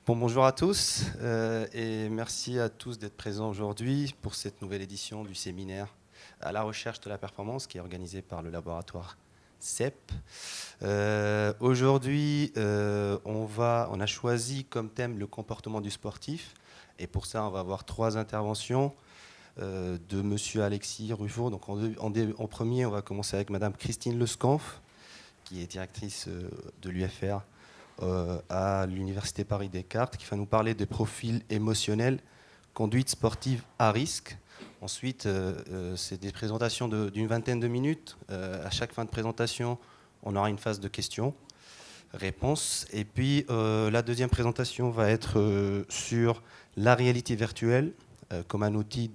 Bon, bonjour à tous et merci à tous d'être présents aujourd'hui pour cette nouvelle édition du séminaire à la recherche de la performance qui est organisé par le laboratoire CEP. Aujourd'hui, on a choisi comme thème le comportement du sportif et pour ça, on va avoir 3 interventions de monsieur Alexis Ruffo. Donc en premier, on va commencer avec madame Christine Lescanf, qui est directrice de l'UFR à l'Université Paris-Descartes, qui va nous parler des profils émotionnels, conduite sportive à risque. Ensuite, c'est des présentations d'une vingtaine de minutes. À chaque fin de présentation, on aura une phase de questions-réponses. Et puis, la deuxième présentation va être sur la réalité virtuelle comme un outil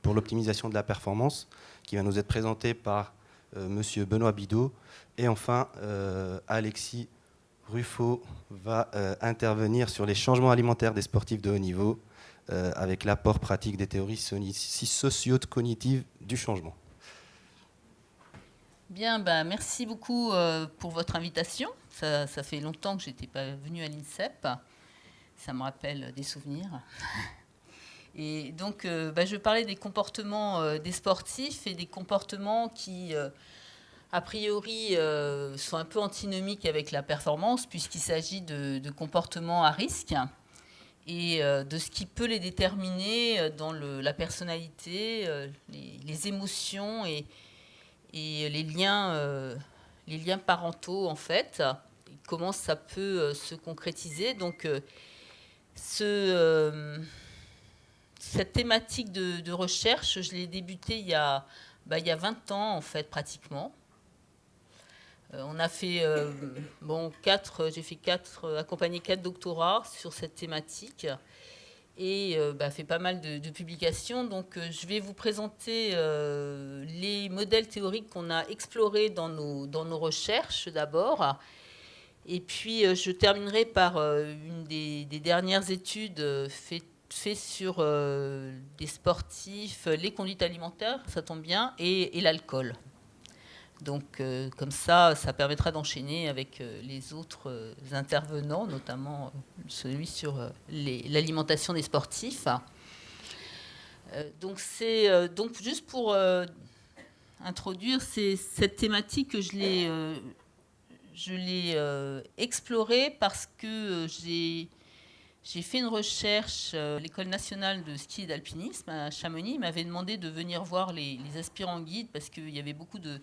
pour l'optimisation de la performance, qui va nous être présenté par monsieur Benoît Bidot. Et enfin, Alexis Ruffo va intervenir sur les changements alimentaires des sportifs de haut niveau avec l'apport pratique des théories socio-cognitives du changement. Bien, merci beaucoup pour votre invitation. Ça fait longtemps que je n'étais pas venue à l'INSEP. Ça me rappelle des souvenirs. Et donc, je parlais des comportements des sportifs et des comportements qui... a priori, sont un peu antinomiques avec la performance, puisqu'il s'agit de comportements à risque et de ce qui peut les déterminer dans la personnalité, les émotions et les liens parentaux, en fait, et comment ça peut se concrétiser. Donc, cette thématique de recherche, je l'ai débutée il y a 20 ans, en fait, pratiquement. On a fait accompagné 4 doctorats sur cette thématique et fait pas mal de publications. Donc, je vais vous présenter les modèles théoriques qu'on a explorés dans nos recherches d'abord. Et puis, je terminerai par une des dernières études faites sur des sportifs, les conduites alimentaires, ça tombe bien, et l'alcool. Donc, comme ça permettra d'enchaîner avec les autres intervenants, notamment celui sur l'alimentation des sportifs. Donc, juste pour introduire cette thématique, que je l'ai explorée parce que j'ai fait une recherche. L'École nationale de ski et d'alpinisme à Chamonix m'avait demandé de venir voir les aspirants guides parce qu'il y avait beaucoup de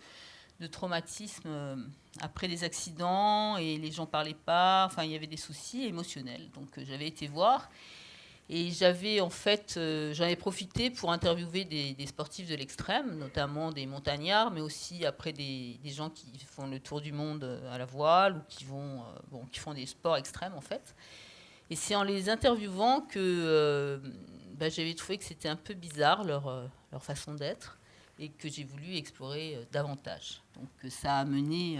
traumatisme après les accidents et les gens parlaient pas, enfin il y avait des soucis émotionnels. Donc j'avais été voir et j'en avais profité pour interviewer des sportifs de l'extrême, notamment des montagnards, mais aussi après des gens qui font le tour du monde à la voile ou qui font des sports extrêmes en fait. Et c'est en les interviewant que j'avais trouvé que c'était un peu bizarre leur façon d'être, et que j'ai voulu explorer davantage. Donc ça a mené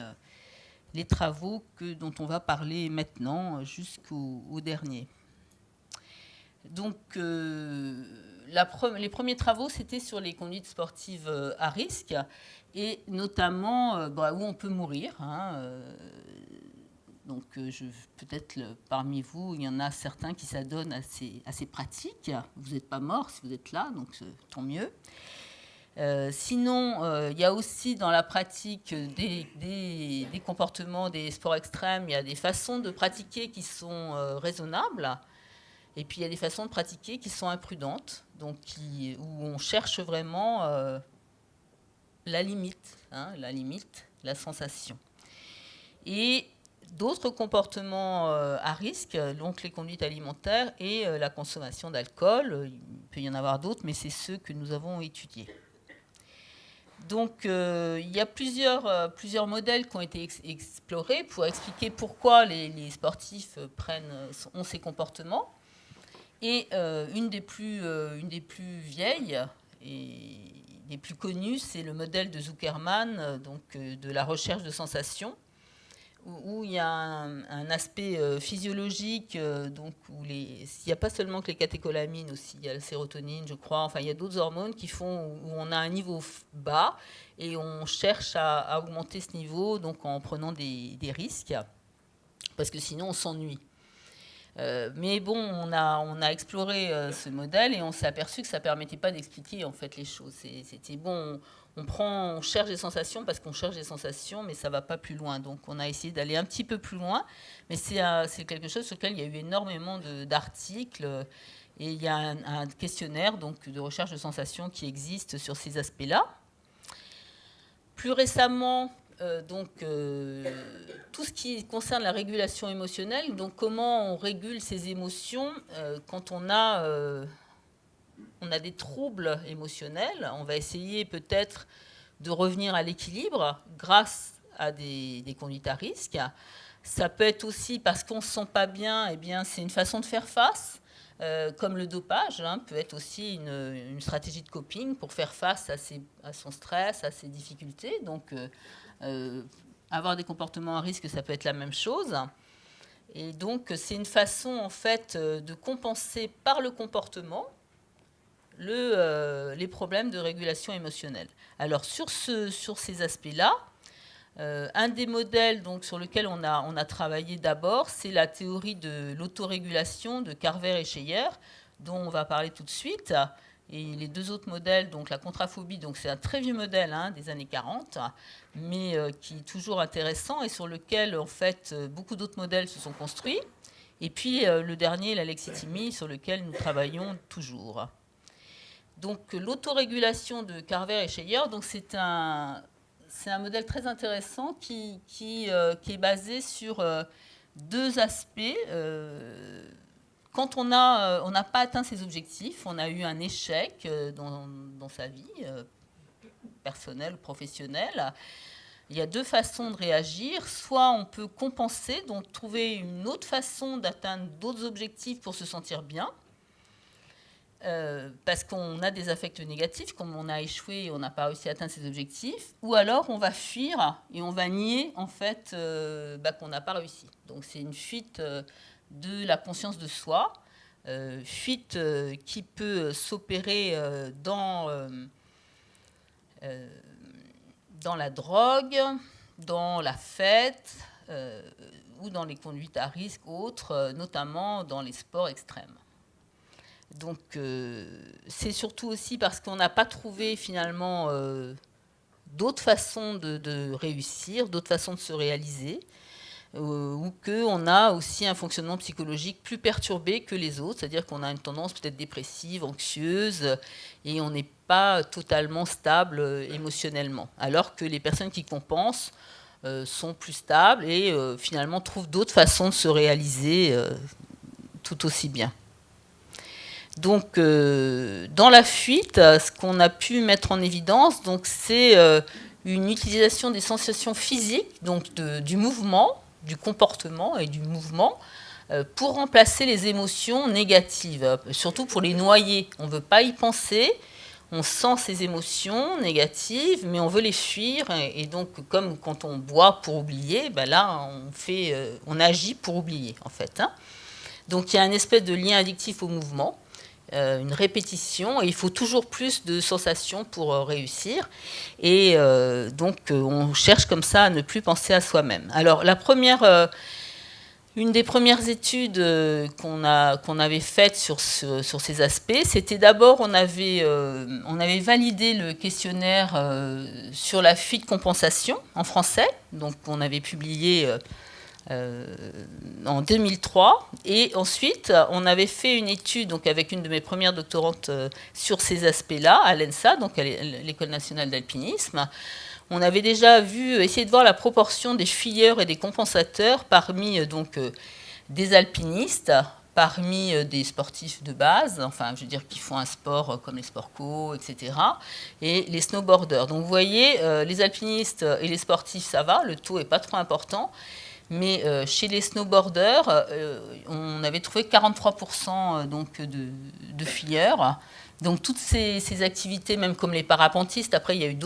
les travaux dont on va parler maintenant jusqu'au dernier. Donc les premiers travaux, c'était sur les conduites sportives à risque, et notamment où on peut mourir. Donc peut-être parmi vous, il y en a certains qui s'adonnent à ces pratiques. Vous n'êtes pas mort si vous êtes là, donc tant mieux. Sinon, il y a aussi dans la pratique des comportements, des sports extrêmes, il y a des façons de pratiquer qui sont raisonnables, et puis il y a des façons de pratiquer qui sont imprudentes, donc où on cherche vraiment la limite, la sensation. Et d'autres comportements à risque, donc les conduites alimentaires et la consommation d'alcool. Il peut y en avoir d'autres, mais c'est ceux que nous avons étudiés. Donc, il y a plusieurs modèles qui ont été explorés pour expliquer pourquoi les sportifs ont ces comportements. Et une des plus vieilles et des plus connues, c'est le modèle de Zuckerman, de la recherche de sensations, où il y a un aspect physiologique, donc il n'y a pas seulement que les catécholamines aussi, il y a la sérotonine, je crois, enfin il y a d'autres hormones qui font où on a un niveau bas et on cherche à augmenter ce niveau, donc en prenant des risques, parce que sinon on s'ennuie. Mais bon, on a exploré ce modèle et on s'est aperçu que ça ne permettait pas d'expliquer en fait les choses. C'était bon, on cherche des sensations parce qu'on cherche des sensations, mais ça ne va pas plus loin. Donc on a essayé d'aller un petit peu plus loin, mais c'est quelque chose sur lequel il y a eu énormément d'articles. Et il y a un questionnaire donc, de recherche de sensations qui existe sur ces aspects-là. Plus récemment, tout ce qui concerne la régulation émotionnelle, donc comment on régule ses émotions quand on a des troubles émotionnels. On va essayer peut-être de revenir à l'équilibre grâce à des conduites à risque. Ça peut être aussi parce qu'on ne se sent pas bien, eh bien c'est une façon de faire face. Comme le dopage, peut être aussi une stratégie de coping pour faire face à son stress, à ses difficultés. Donc, avoir des comportements à risque, ça peut être la même chose. Et donc, c'est une façon, en fait, de compenser par le comportement les problèmes de régulation émotionnelle. Alors, sur ces aspects-là, un des modèles donc, sur lequel on a travaillé d'abord, c'est la théorie de l'autorégulation de Carver et Scheyer, dont on va parler tout de suite. Et les deux autres modèles, donc la contraphobie, donc c'est un très vieux modèle des années 40, mais qui est toujours intéressant et sur lequel en fait beaucoup d'autres modèles se sont construits. Et puis le dernier, l'alexithymie, sur lequel nous travaillons toujours. Donc l'autorégulation de Carver et Scheyer, donc c'est un modèle très intéressant qui est basé sur deux aspects. Quand on n'a pas atteint ses objectifs, on a eu un échec dans sa vie personnelle ou professionnelle, il y a deux façons de réagir. Soit on peut compenser, donc trouver une autre façon d'atteindre d'autres objectifs pour se sentir bien, parce qu'on a des affects négatifs, comme on a échoué et on n'a pas réussi à atteindre ses objectifs, ou alors on va fuir et on va nier en fait qu'on n'a pas réussi. Donc c'est une fuite de la conscience de soi, fuite qui peut s'opérer dans la drogue, dans la fête ou dans les conduites à risque autres, notamment dans les sports extrêmes. Donc c'est surtout aussi parce qu'on n'a pas trouvé finalement d'autres façons de réussir, d'autres façons de se réaliser, ou qu'on a aussi un fonctionnement psychologique plus perturbé que les autres, c'est-à-dire qu'on a une tendance peut-être dépressive, anxieuse, et on n'est pas totalement stable émotionnellement, alors que les personnes qui compensent sont plus stables et finalement trouvent d'autres façons de se réaliser tout aussi bien. Donc, dans la fuite, ce qu'on a pu mettre en évidence, donc, c'est une utilisation des sensations physiques, donc du mouvement, du comportement et du mouvement, pour remplacer les émotions négatives, surtout pour les noyer. On ne veut pas y penser, on sent ces émotions négatives, mais on veut les fuir. Et donc, comme quand on boit pour oublier, là, on agit pour oublier, en fait. Donc, il y a une espèce de lien addictif au mouvement. Une répétition, et il faut toujours plus de sensations pour réussir. Et donc, on cherche comme ça à ne plus penser à soi-même. Alors, une des premières études qu'on avait faites sur ces aspects, c'était d'abord, on avait validé le questionnaire sur la fuite compensation en français. Donc, on avait publié en 2003, et ensuite on avait fait une étude donc avec une de mes premières doctorantes sur ces aspects-là à l'ENSA, donc à l'École nationale d'alpinisme. On avait déjà essayé de voir la proportion des fuyeurs et des compensateurs parmi des alpinistes, parmi des sportifs de base, enfin je veux dire qui font un sport comme les sports co, etc., et les snowboarders. Donc vous voyez, les alpinistes et les sportifs ça va, le taux n'est pas trop important. Mais chez les snowboarders, on avait trouvé 43% donc de filières. Donc toutes ces activités, même comme les parapentistes, après il y a eu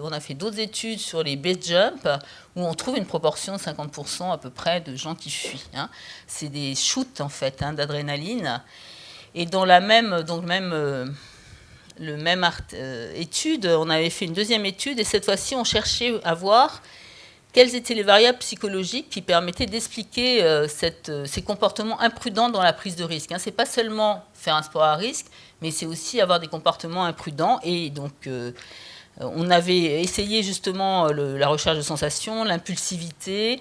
on a fait d'autres études sur les base jump où on trouve une proportion de 50% à peu près de gens qui fuient. Hein. C'est des shoots en fait d'adrénaline. Et dans la même, étude, on avait fait une deuxième étude et cette fois-ci on cherchait à voir quelles étaient les variables psychologiques qui permettaient d'expliquer ces comportements imprudents dans la prise de risque. Hein. Ce n'est pas seulement faire un sport à risque, mais c'est aussi avoir des comportements imprudents. Et donc, on avait essayé justement la recherche de sensations, l'impulsivité,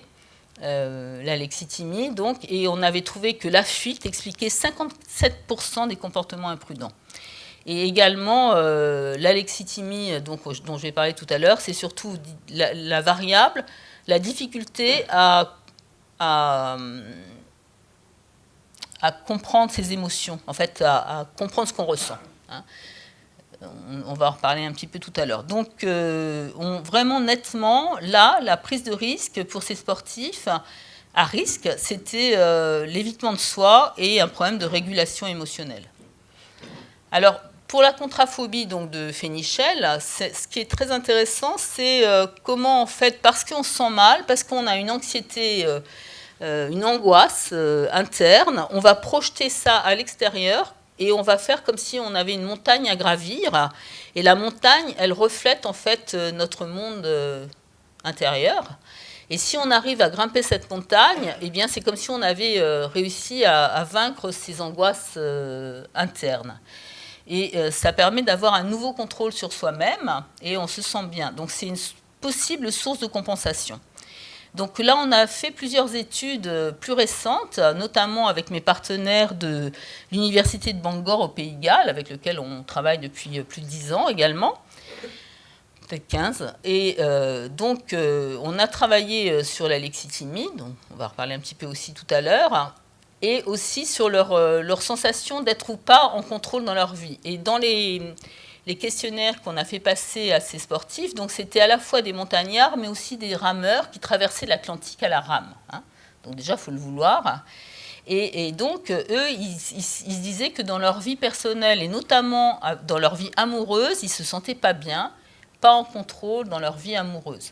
l'alexithymie, donc, et on avait trouvé que la fuite expliquait 57% des comportements imprudents. Et également, l'alexithymie, dont je vais parler tout à l'heure, c'est surtout la variable, la difficulté à comprendre ses émotions, en fait, à comprendre ce qu'on ressent. Hein. On va en reparler un petit peu tout à l'heure. Donc, vraiment nettement, là, la prise de risque pour ces sportifs à risque, c'était l'évitement de soi et un problème de régulation émotionnelle. Alors, pour la contraphobie donc, de Fénichel, ce qui est très intéressant, c'est comment, en fait, parce qu'on se sent mal, parce qu'on a une anxiété, une angoisse interne, on va projeter ça à l'extérieur et on va faire comme si on avait une montagne à gravir. Et la montagne, elle reflète en fait notre monde intérieur. Et si on arrive à grimper cette montagne, eh bien, c'est comme si on avait réussi à vaincre ces angoisses internes. Et ça permet d'avoir un nouveau contrôle sur soi-même et on se sent bien. Donc c'est une possible source de compensation. Donc là, on a fait plusieurs études plus récentes, notamment avec mes partenaires de l'Université de Bangor au Pays de Galles, avec lequel on travaille depuis plus de 10 ans également, peut-être 15. Et donc, on a travaillé sur l'alexithymie, donc on va reparler un petit peu aussi tout à l'heure, et aussi sur leur sensation d'être ou pas en contrôle dans leur vie. Et dans les questionnaires qu'on a fait passer à ces sportifs, donc c'était à la fois des montagnards, mais aussi des rameurs qui traversaient l'Atlantique à la rame. Hein. Donc déjà, il faut le vouloir. Et donc, eux, ils se disaient que dans leur vie personnelle, et notamment dans leur vie amoureuse, ils ne se sentaient pas bien, pas en contrôle dans leur vie amoureuse.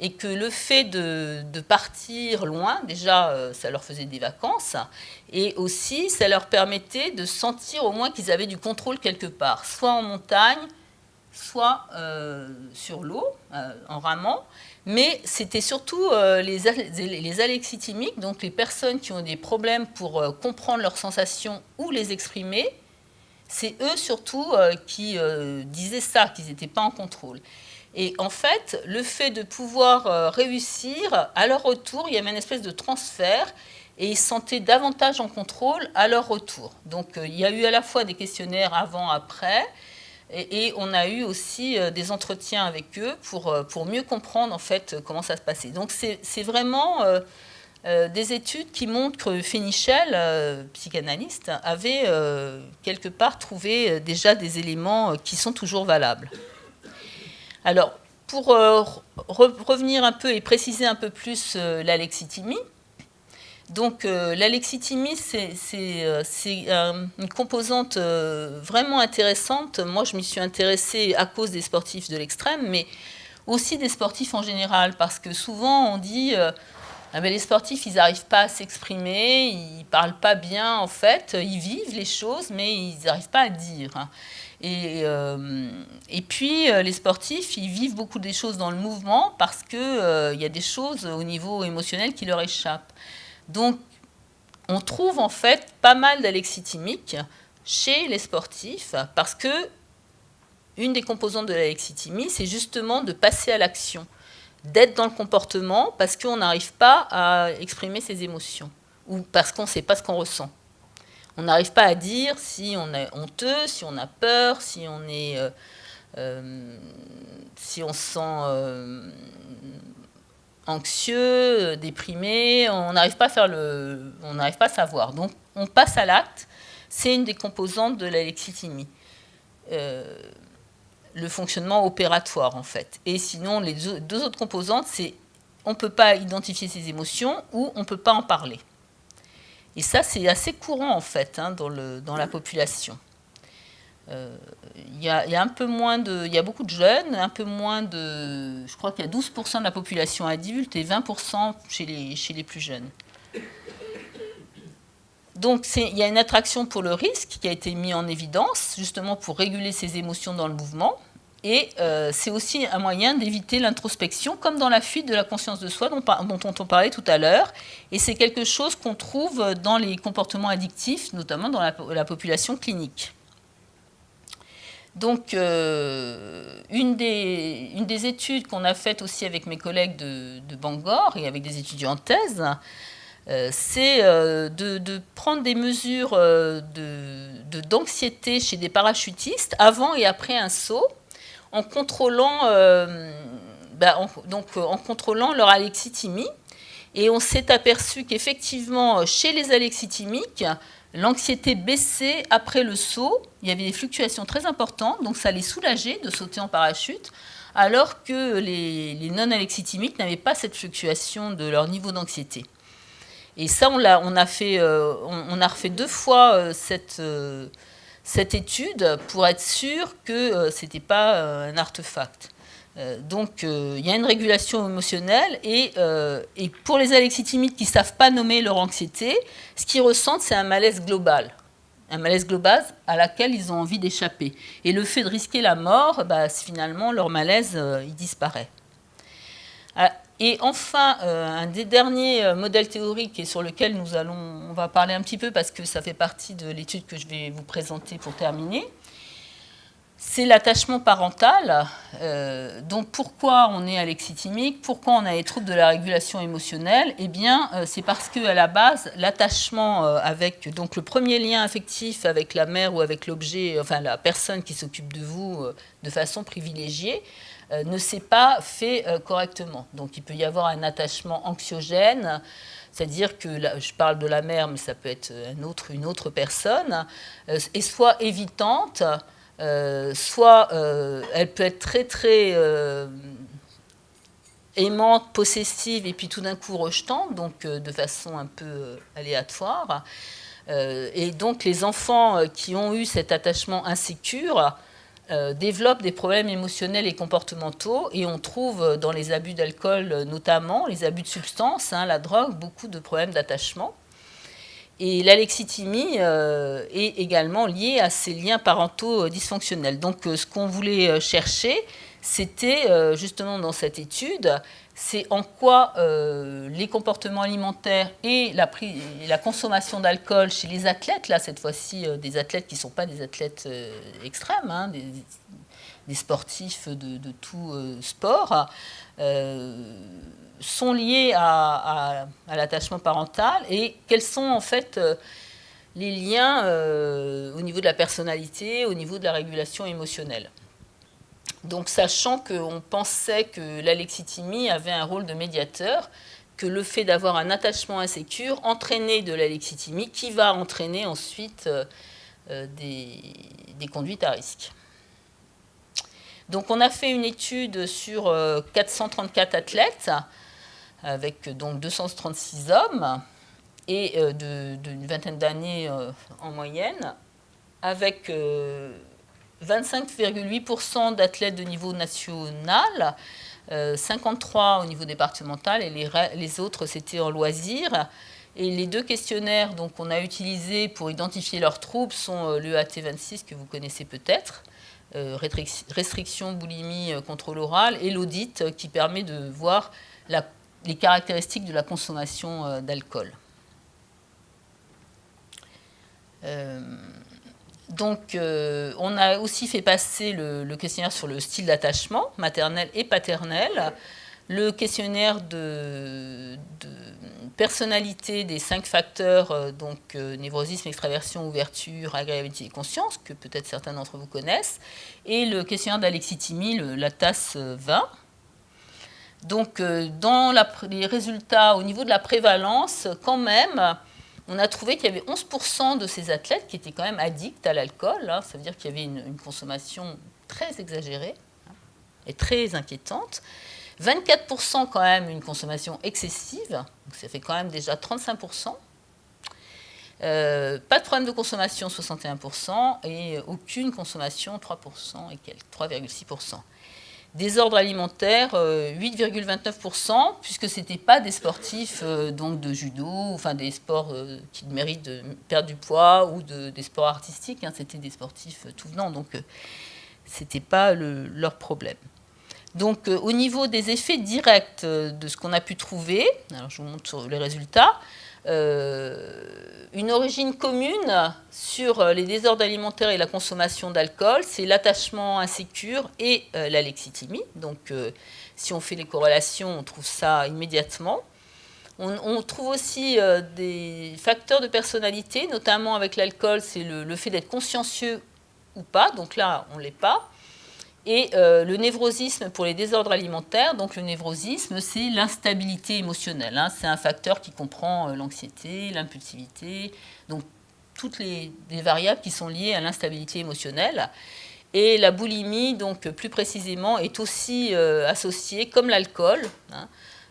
Et que le fait de partir loin, déjà, ça leur faisait des vacances, et aussi, ça leur permettait de sentir au moins qu'ils avaient du contrôle quelque part, soit en montagne, soit sur l'eau, en ramant, mais c'était surtout les alexithymiques, donc les personnes qui ont des problèmes pour comprendre leurs sensations ou les exprimer, c'est eux surtout qui disaient ça, qu'ils n'étaient pas en contrôle. Et en fait, le fait de pouvoir réussir, à leur retour, il y avait une espèce de transfert et ils se sentaient davantage en contrôle à leur retour. Donc il y a eu à la fois des questionnaires avant, après, et on a eu aussi des entretiens avec eux pour mieux comprendre en fait comment ça se passait. Donc c'est vraiment des études qui montrent que Fénichel, psychanalyste, avait quelque part trouvé déjà des éléments qui sont toujours valables. Alors, pour revenir un peu et préciser un peu plus l'alexithymie, donc l'alexithymie, c'est une composante vraiment intéressante. Moi, je m'y suis intéressée à cause des sportifs de l'extrême, mais aussi des sportifs en général, parce que souvent on dit les sportifs, ils n'arrivent pas à s'exprimer, ils ne parlent pas bien en fait, ils vivent les choses, mais ils n'arrivent pas à dire. Et puis, les sportifs, ils vivent beaucoup des choses dans le mouvement parce qu'il y a des choses au niveau émotionnel qui leur échappent. Donc, on trouve en fait pas mal d'alexithymiques chez les sportifs parce que une des composantes de l'alexithymie, c'est justement de passer à l'action, d'être dans le comportement parce qu'on n'arrive pas à exprimer ses émotions ou parce qu'on ne sait pas ce qu'on ressent. On n'arrive pas à dire si on est honteux, si on a peur, si on se sent anxieux, déprimé. On n'arrive pas à savoir. Donc, on passe à l'acte. C'est une des composantes de l'alexithymie. Le fonctionnement opératoire, en fait. Et sinon, les deux autres composantes, c'est on ne peut pas identifier ses émotions ou on ne peut pas en parler. Et ça, c'est assez courant, en fait, hein, dans la population. Il y a un peu moins de... Il y a beaucoup de jeunes, un peu moins de... Je crois qu'il y a 12% de la population adulte et 20% chez les plus jeunes. Donc, il y a une attraction pour le risque qui a été mise en évidence, justement pour réguler ses émotions dans le mouvement. Et c'est aussi un moyen d'éviter l'introspection, comme dans la fuite de la conscience de soi dont on parlait tout à l'heure. Et c'est quelque chose qu'on trouve dans les comportements addictifs, notamment dans la population clinique. Donc, une des études qu'on a faites aussi avec mes collègues de Bangor et avec des étudiants en thèse, c'est de prendre des mesures d'anxiété chez des parachutistes avant et après un saut, en contrôlant, en contrôlant leur alexithymie. Et on s'est aperçu qu'effectivement, chez les alexithymiques, l'anxiété baissait après le saut. Il y avait des fluctuations très importantes, donc ça les soulageait de sauter en parachute, alors que les non-alexithymiques n'avaient pas cette fluctuation de leur niveau d'anxiété. Et ça, on a refait 2 fois cette étude pour être sûr que ce n'était pas un artefact. Donc, il y a une régulation émotionnelle et pour les alexithymiques qui ne savent pas nommer leur anxiété, ce qu'ils ressentent, c'est un malaise global. Un malaise global à laquelle ils ont envie d'échapper. Et le fait de risquer la mort, finalement, leur malaise, il disparaît. Et enfin, un des derniers modèles théoriques et sur lequel on va parler un petit peu parce que ça fait partie de l'étude que je vais vous présenter pour terminer, c'est l'attachement parental. Donc pourquoi on est alexithymique, pourquoi on a les troubles de la régulation émotionnelle? Eh bien, c'est parce qu'à la base, l'attachement avec donc le premier lien affectif avec la mère ou avec l'objet, enfin la personne qui s'occupe de vous de façon privilégiée, ne s'est pas fait correctement. Donc il peut y avoir un attachement anxiogène, c'est-à-dire que je parle de la mère, mais ça peut être une autre personne, et soit évitante, soit elle peut être très très aimante, possessive, et puis tout d'un coup rejetante, donc de façon un peu aléatoire. Et donc les enfants qui ont eu cet attachement insécure développent des problèmes émotionnels et comportementaux, et on trouve dans les abus d'alcool notamment, les abus de substances, la drogue, beaucoup de problèmes d'attachement. Et l'alexithymie est également liée à ces liens parentaux dysfonctionnels. Donc ce qu'on voulait chercher, c'était justement dans cette étude, c'est en quoi les comportements alimentaires et la consommation d'alcool chez les athlètes, là cette fois-ci des athlètes qui ne sont pas des athlètes extrêmes, des sportifs de tout sport, sont liés à l'attachement parental et quels sont en fait les liens au niveau de la personnalité, au niveau de la régulation émotionnelle. Donc, sachant qu'on pensait que l'alexithymie avait un rôle de médiateur, que le fait d'avoir un attachement insécure entraînait de l'alexithymie qui va entraîner ensuite des conduites à risque. Donc, on a fait une étude sur 434 athlètes, avec donc 236 hommes, et d'une vingtaine d'années en moyenne, avec 25,8% d'athlètes de niveau national, 53 au niveau départemental, et les autres, c'était en loisirs. Et les 2 questionnaires qu'on a utilisés pour identifier leurs troubles sont l'EAT26, que vous connaissez peut-être, restriction, boulimie, contrôle oral, et l'audit, qui permet de voir les caractéristiques de la consommation d'alcool. Donc, on a aussi fait passer le questionnaire sur le style d'attachement, maternel et paternel, le questionnaire de personnalité des 5 facteurs, donc névrosisme, extraversion, ouverture, agréabilité et conscience, que peut-être certains d'entre vous connaissent, et le questionnaire d'alexithymie, la TAS 20. Donc, dans les résultats, au niveau de la prévalence, quand même, on a trouvé qu'il y avait 11% de ces athlètes qui étaient quand même addicts à l'alcool. Ça veut dire qu'il y avait une consommation très exagérée et très inquiétante. 24% quand même une consommation excessive, donc ça fait quand même déjà 35%. Pas de problème de consommation, 61%, et aucune consommation, 3% et quelques, 3,6%. Désordre alimentaire, 8,29%, puisque ce n'étaient pas des sportifs donc de judo, enfin des sports qui méritent de perdre du poids, ou des sports artistiques, hein, c'était des sportifs tout venant, donc ce n'était pas leur problème. Donc au niveau des effets directs de ce qu'on a pu trouver, alors je vous montre les résultats, une origine commune sur les désordres alimentaires et la consommation d'alcool, c'est l'attachement insécure et l'alexithymie. Donc, si on fait les corrélations, on trouve ça immédiatement. On trouve aussi des facteurs de personnalité, notamment avec l'alcool, c'est le fait d'être consciencieux ou pas. Donc là, on ne l'est pas. Et le névrosisme pour les désordres alimentaires, donc le névrosisme, c'est l'instabilité émotionnelle. Hein. C'est un facteur qui comprend l'anxiété, l'impulsivité, donc toutes les variables qui sont liées à l'instabilité émotionnelle. Et la boulimie, donc plus précisément, est aussi associée, comme l'alcool, hein,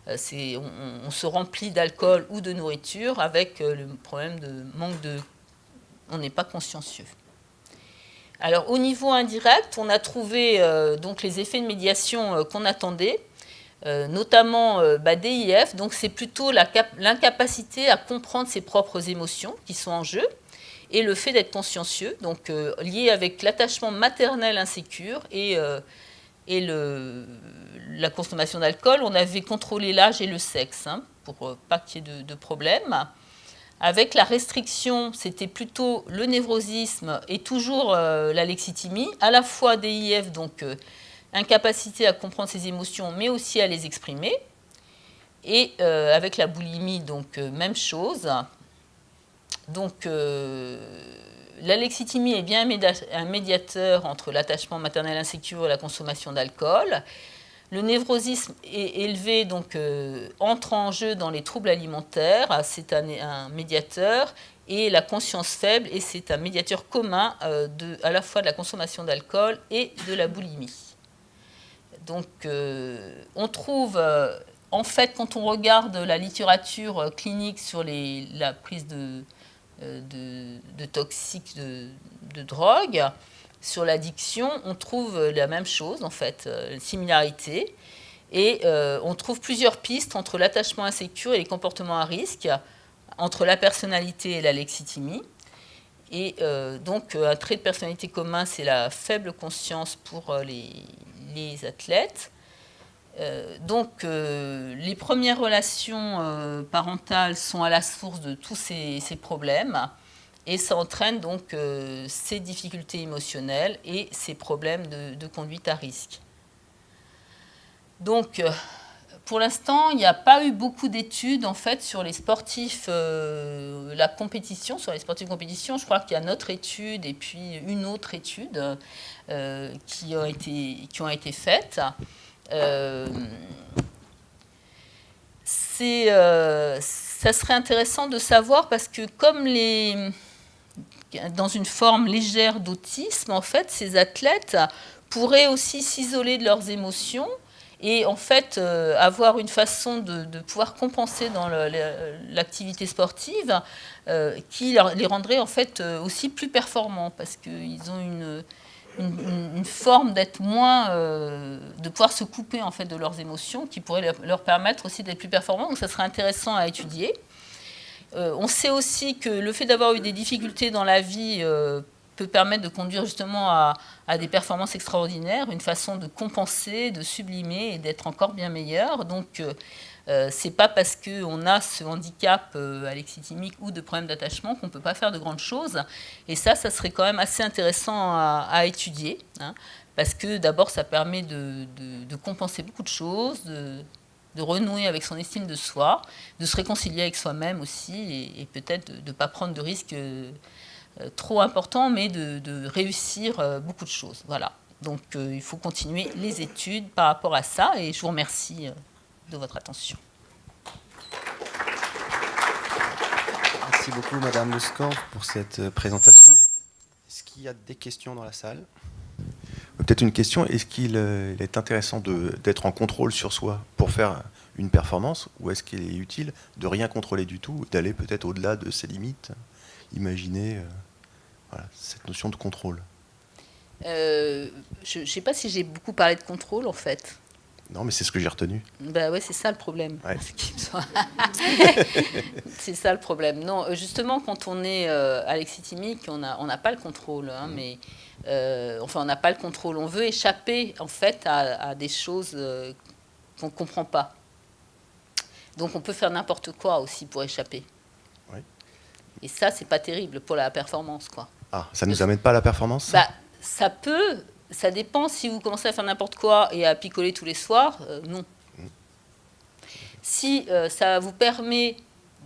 on se remplit d'alcool ou de nourriture avec le problème de manque de... On n'est pas consciencieux. Alors, au niveau indirect, on a trouvé donc les effets de médiation qu'on attendait, notamment DIF. Donc, c'est plutôt l'incapacité à comprendre ses propres émotions qui sont en jeu, et le fait d'être consciencieux, donc lié avec l'attachement maternel insécure et la consommation d'alcool. On avait contrôlé l'âge et le sexe, hein, pour pas qu'il y ait de problème. Avec la restriction, c'était plutôt le névrosisme et toujours l'alexithymie, à la fois DIF, donc incapacité à comprendre ses émotions, mais aussi à les exprimer. Et avec la boulimie, donc même chose. Donc l'alexithymie est bien un médiateur entre l'attachement maternel insécure et la consommation d'alcool. Le névrosisme est élevé, donc entre en jeu dans les troubles alimentaires, c'est un médiateur, et la conscience faible, et c'est un médiateur commun à la fois de la consommation d'alcool et de la boulimie. Donc on trouve, en fait, quand on regarde la littérature clinique sur la prise de toxiques de drogue, sur l'addiction, on trouve la même chose, en fait, une similarité. Et on trouve plusieurs pistes entre l'attachement insécure et les comportements à risque, entre la personnalité et l'alexithymie. Et donc, un trait de personnalité commun, c'est la faible conscience pour les athlètes. Donc, les premières relations parentales sont à la source de tous ces problèmes. Et ça entraîne donc ces difficultés émotionnelles et ces problèmes de conduite à risque. Donc, pour l'instant, il n'y a pas eu beaucoup d'études en fait sur les sportifs, la compétition, sur les sportifs de compétition. Je crois qu'il y a notre étude et puis une autre étude qui ont été faites. Ça serait intéressant de savoir parce que comme dans une forme légère d'autisme, en fait, ces athlètes pourraient aussi s'isoler de leurs émotions et en fait avoir une façon de pouvoir compenser dans l'activité sportive qui les rendrait en fait aussi plus performants parce qu'ils ont une forme d'être moins, de pouvoir se couper en fait de leurs émotions qui pourrait leur permettre aussi d'être plus performants. Donc ça serait intéressant à étudier. On sait aussi que le fait d'avoir eu des difficultés dans la vie peut permettre de conduire justement à des performances extraordinaires, une façon de compenser, de sublimer et d'être encore bien meilleur. Donc, c'est pas parce qu'on a ce handicap alexithymique ou de problème d'attachement qu'on ne peut pas faire de grandes choses. Et ça serait quand même assez intéressant à étudier, hein, parce que d'abord, ça permet de compenser beaucoup de choses, de renouer avec son estime de soi, de se réconcilier avec soi-même aussi, et peut-être de ne pas prendre de risques trop importants, mais de réussir beaucoup de choses. Voilà. Donc il faut continuer les études par rapport à ça, et je vous remercie de votre attention. Merci beaucoup, Madame Lescorff, pour cette présentation. Est-ce qu'il y a des questions dans la salle ? Peut-être une question, est-ce qu'il est intéressant d'être en contrôle sur soi pour faire une performance, ou est-ce qu'il est utile de rien contrôler du tout, d'aller peut-être au-delà de ses limites, imaginer voilà, cette notion de contrôle? Je ne sais pas si j'ai beaucoup parlé de contrôle, en fait. Non, mais c'est ce que j'ai retenu. Ben ouais, c'est ça le problème. Ouais. C'est ça le problème. Non, justement, quand on est alexithymique, on n'a pas le contrôle. Hein, mais, enfin, on n'a pas le contrôle. On veut échapper, en fait, à des choses qu'on ne comprend pas. Donc, on peut faire n'importe quoi aussi pour échapper. Ouais. Et ça, c'est pas terrible pour la performance, quoi. Ah, ça ne nous amène pas à la performance? Bah, ça peut... Ça dépend si vous commencez à faire n'importe quoi et à picoler tous les soirs, non. Si ça vous permet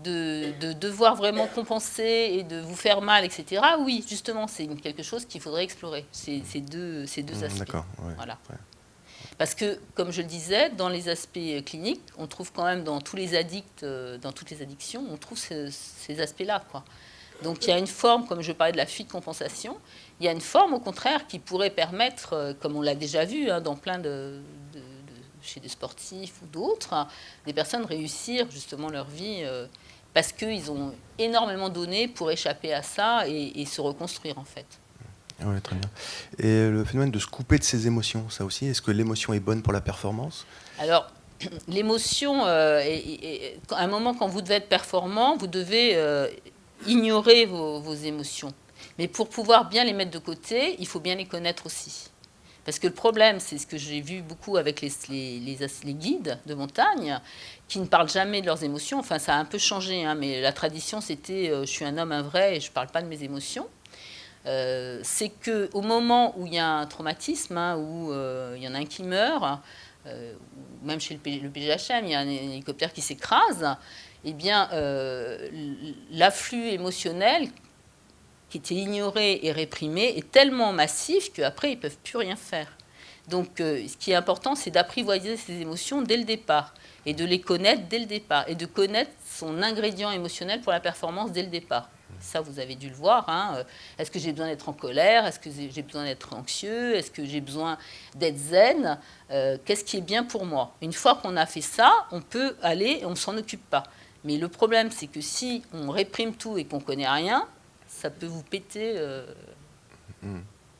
de devoir vraiment compenser et de vous faire mal, etc., oui, justement, c'est quelque chose qu'il faudrait explorer, ces deux aspects. D'accord, ouais, voilà. Ouais. Parce que, comme je le disais, dans les aspects cliniques, on trouve quand même dans tous les addicts, dans toutes les addictions, on trouve ces aspects-là, quoi. Donc il y a une forme, comme je parlais de la fuite compensation, il y a une forme au contraire qui pourrait permettre, comme on l'a déjà vu hein, dans plein chez des sportifs ou d'autres, hein, des personnes réussir justement leur vie parce qu'ils ont énormément donné pour échapper à ça et se reconstruire en fait. Oui, très bien. Et le phénomène de se couper de ses émotions, ça aussi, est-ce que l'émotion est bonne pour la performance? Alors, l'émotion, à un moment quand vous devez être performant, vous devez ignorer vos émotions. Mais pour pouvoir bien les mettre de côté, il faut bien les connaître aussi. Parce que le problème, c'est ce que j'ai vu beaucoup avec les guides de montagne, qui ne parlent jamais de leurs émotions. Enfin, ça a un peu changé, hein, mais la tradition, c'était je suis un homme, un vrai, et je ne parle pas de mes émotions. C'est qu'au moment où il y a un traumatisme, hein, où il y en a un qui meurt, même chez le PGHM, il y a un hélicoptère qui s'écrase, eh bien, l'afflux émotionnel qui était ignoré et réprimé est tellement massif qu'après, ils ne peuvent plus rien faire. Donc, ce qui est important, c'est d'apprivoiser ces émotions dès le départ et de les connaître dès le départ et de connaître son ingrédient émotionnel pour la performance dès le départ. Ça, vous avez dû le voir. Hein. Est-ce que j'ai besoin d'être en colère? Est-ce que j'ai besoin d'être anxieux? Est-ce que j'ai besoin d'être zen? Qu'est-ce qui est bien pour moi? Une fois qu'on a fait ça, on peut aller et on ne s'en occupe pas. Mais le problème, c'est que si on réprime tout et qu'on ne connaît rien, ça peut vous péter...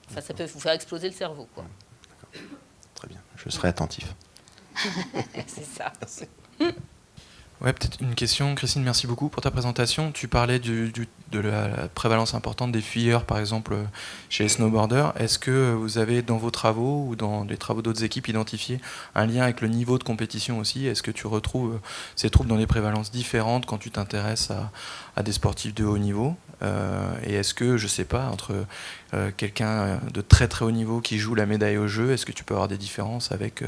Enfin, ça peut vous faire exploser le cerveau, quoi. Très bien, je serai attentif. C'est ça. Merci. Ouais, peut-être une question. Christine, merci beaucoup pour ta présentation. Tu parlais de la prévalence importante des fuyeurs, par exemple, chez les snowboarders. Est-ce que vous avez, dans vos travaux ou dans les travaux d'autres équipes, identifié un lien avec le niveau de compétition aussi? Est-ce que tu retrouves ces troubles dans des prévalences différentes quand tu t'intéresses à des sportifs de haut niveau? Et est-ce que, je ne sais pas, entre quelqu'un de très très haut niveau qui joue la médaille aux Jeux, est-ce que tu peux avoir des différences avec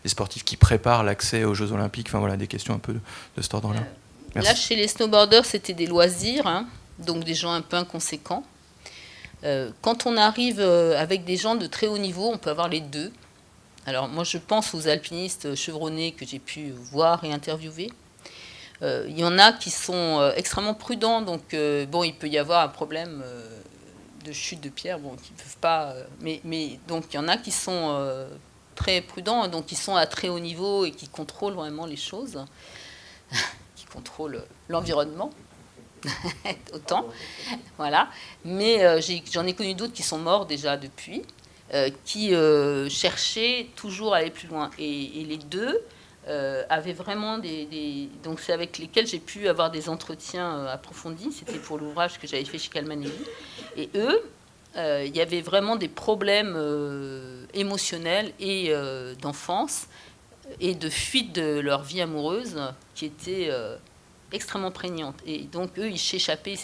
des sportifs qui préparent l'accès aux Jeux Olympiques? Enfin voilà, des questions un peu de cet ordre-là. Là, chez les snowboarders, c'était des loisirs, hein, donc des gens un peu inconséquents. Quand on arrive avec des gens de très haut niveau, on peut avoir les deux. Alors moi, je pense aux alpinistes chevronnés que j'ai pu voir et interviewer. Il y en a qui sont extrêmement prudents, donc bon, il peut y avoir un problème de chute de pierre, bon, qui peuvent pas. Mais donc il y en a qui sont très prudents, donc qui sont à très haut niveau et qui contrôlent vraiment les choses, qui contrôlent l'environnement. Autant, voilà. Mais j'en ai connu d'autres qui sont morts déjà depuis, qui cherchaient toujours à aller plus loin. Et les deux avaient vraiment donc c'est avec lesquels j'ai pu avoir des entretiens approfondis. C'était pour l'ouvrage que j'avais fait chez Calmanelli. Et eux, il y avait vraiment des problèmes émotionnels et d'enfance et de fuite de leur vie amoureuse qui étaient extrêmement prégnante. Et donc, eux, ils s'échappaient.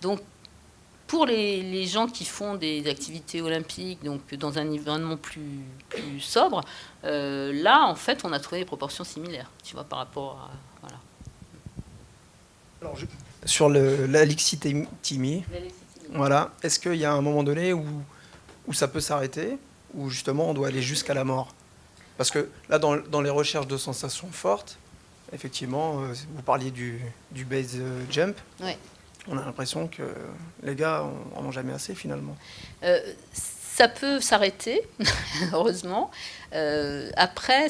Donc, pour les gens qui font des activités olympiques, donc dans un environnement plus sobre, là, en fait, on a trouvé des proportions similaires, tu vois, par rapport à... Voilà. Alors, sur l'alexithymie, voilà, est-ce qu'il y a un moment donné où ça peut s'arrêter, où justement on doit aller jusqu'à la mort? Parce que là, dans les recherches de sensations fortes, effectivement, vous parliez du base jump. Ouais. On a l'impression que les gars en ont jamais assez finalement. ça peut s'arrêter, heureusement. Après,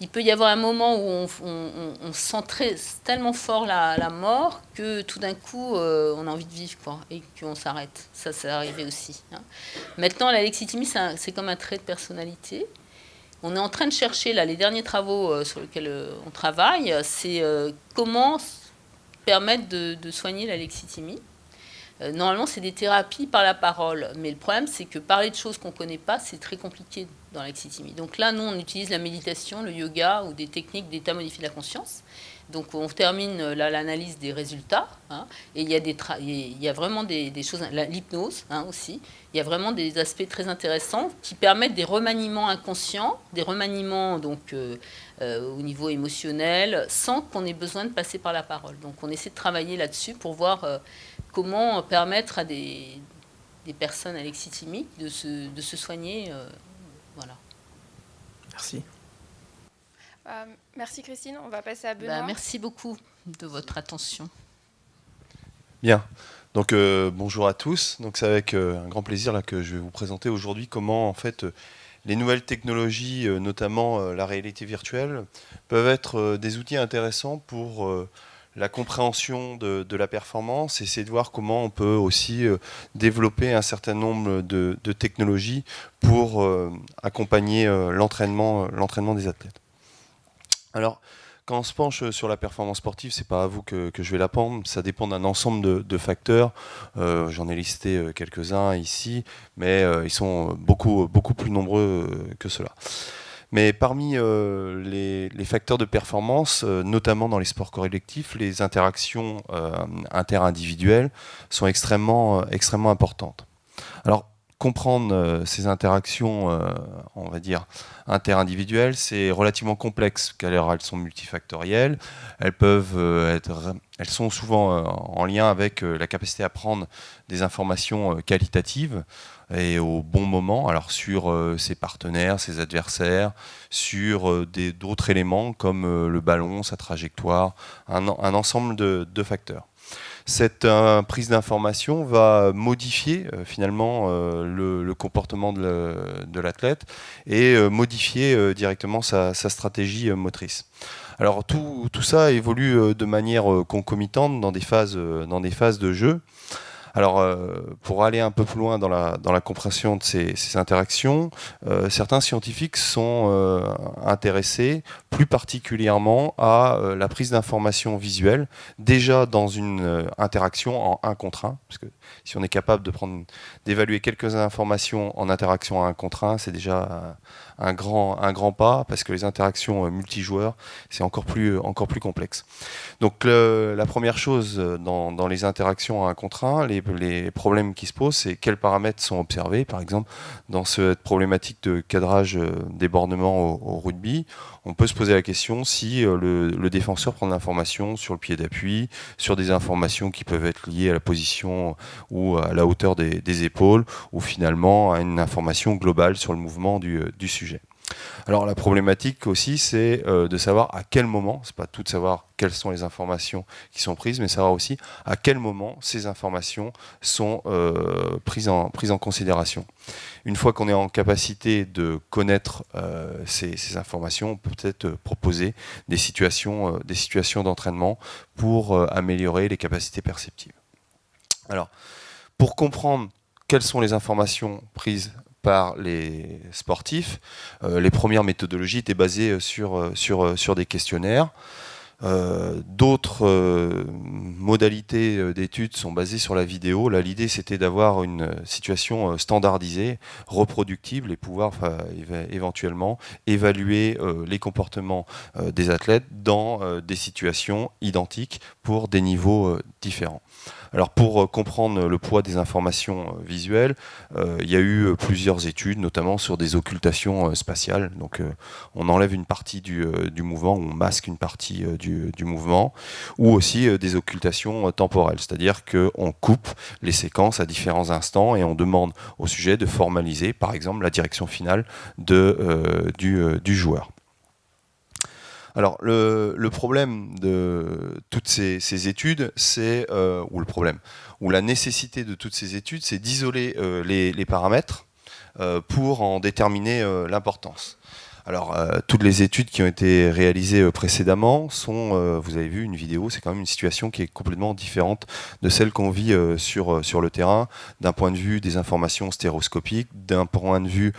il peut y avoir un moment où on sent tellement fort la mort que tout d'un coup, on a envie de vivre, quoi, et qu'on s'arrête. Ça, c'est arrivé aussi. Hein. Maintenant, l'alexithymie, c'est comme un trait de personnalité. On est en train de chercher, là, les derniers travaux sur lesquels on travaille, c'est comment permettre de soigner l'alexithymie. Normalement, c'est des thérapies par la parole, mais le problème, c'est que parler de choses qu'on ne connaît pas, c'est très compliqué dans l'alexithymie. Donc là, nous, on utilise la méditation, le yoga ou des techniques d'état modifié de la conscience. Donc on termine l'analyse des résultats, hein, et il y a vraiment des choses, l'hypnose aussi, il y a vraiment des aspects très intéressants qui permettent des remaniements inconscients, des remaniements donc, au niveau émotionnel, sans qu'on ait besoin de passer par la parole. Donc on essaie de travailler là-dessus pour voir comment permettre à des personnes alexithymiques de se soigner. Voilà. Merci. Merci Christine, on va passer à Benoît. Merci beaucoup de votre attention. Bien, donc bonjour à tous. Donc c'est avec un grand plaisir là, que je vais vous présenter aujourd'hui comment en fait les nouvelles technologies, notamment la réalité virtuelle, peuvent être des outils intéressants pour la compréhension de la performance, et essayer de voir comment on peut aussi développer un certain nombre de technologies pour accompagner l'entraînement des athlètes. Alors, quand on se penche sur la performance sportive, c'est pas à vous que je vais l'apprendre, ça dépend d'un ensemble de facteurs. J'en ai listé quelques-uns ici, mais ils sont beaucoup plus nombreux que cela. Mais parmi les facteurs de performance, notamment dans les sports collectifs, les interactions interindividuelles sont extrêmement importantes. Alors, comprendre ces interactions, on va dire, interindividuelles, c'est relativement complexe, car elles sont multifactorielles, elles sont souvent en lien avec la capacité à prendre des informations qualitatives et au bon moment, alors sur ses partenaires, ses adversaires, sur d'autres éléments comme le ballon, sa trajectoire, un ensemble de facteurs. Cette prise d'information va modifier finalement le comportement de l'athlète et modifier directement sa stratégie motrice. Alors tout ça évolue de manière concomitante dans des phases de jeu. Alors, pour aller un peu plus loin dans la compréhension de ces interactions, certains scientifiques sont intéressés plus particulièrement à la prise d'informations visuelles, déjà dans une interaction en 1 contre 1, parce que si on est capable d'évaluer quelques informations en interaction à 1 contre 1, c'est déjà un grand pas, parce que les interactions multijoueurs, c'est encore plus complexe. Donc la première chose dans les interactions à 1 contre 1, les problèmes qui se posent, c'est quels paramètres sont observés. Par exemple, dans cette problématique de cadrage débordement au rugby, on peut se poser la question si le défenseur prend de l'information sur le pied d'appui, sur des informations qui peuvent être liées à la position ou à la hauteur des épaules, ou finalement à une information globale sur le mouvement du sujet. Alors la problématique aussi, c'est de savoir à quel moment, c'est pas tout de savoir quelles sont les informations qui sont prises, mais savoir aussi à quel moment ces informations sont prises en considération. Une fois qu'on est en capacité de connaître ces informations, on peut peut-être proposer des situations d'entraînement pour améliorer les capacités perceptives. Alors, pour comprendre quelles sont les informations prises par les sportifs, les premières méthodologies étaient basées sur des questionnaires. D'autres modalités d'études sont basées sur la vidéo. Là, l'idée, c'était d'avoir une situation standardisée, reproductible, et pouvoir éventuellement évaluer les comportements des athlètes dans des situations identiques pour des niveaux différents. Alors pour comprendre le poids des informations visuelles, il y a eu plusieurs études, notamment sur des occultations spatiales. Donc on enlève une partie du mouvement, on masque une partie du mouvement, ou aussi des occultations temporelles, c'est-à-dire qu'on coupe les séquences à différents instants et on demande au sujet de formaliser, par exemple, la direction finale du joueur. Alors, le problème de toutes ces études, ou le problème, ou la nécessité de toutes ces études, c'est d'isoler les paramètres pour en déterminer l'importance. Alors, toutes les études qui ont été réalisées précédemment sont, vous avez vu une vidéo, c'est quand même une situation qui est complètement différente de celle qu'on vit sur le terrain, d'un point de vue des informations stéréoscopiques, d'un point de vue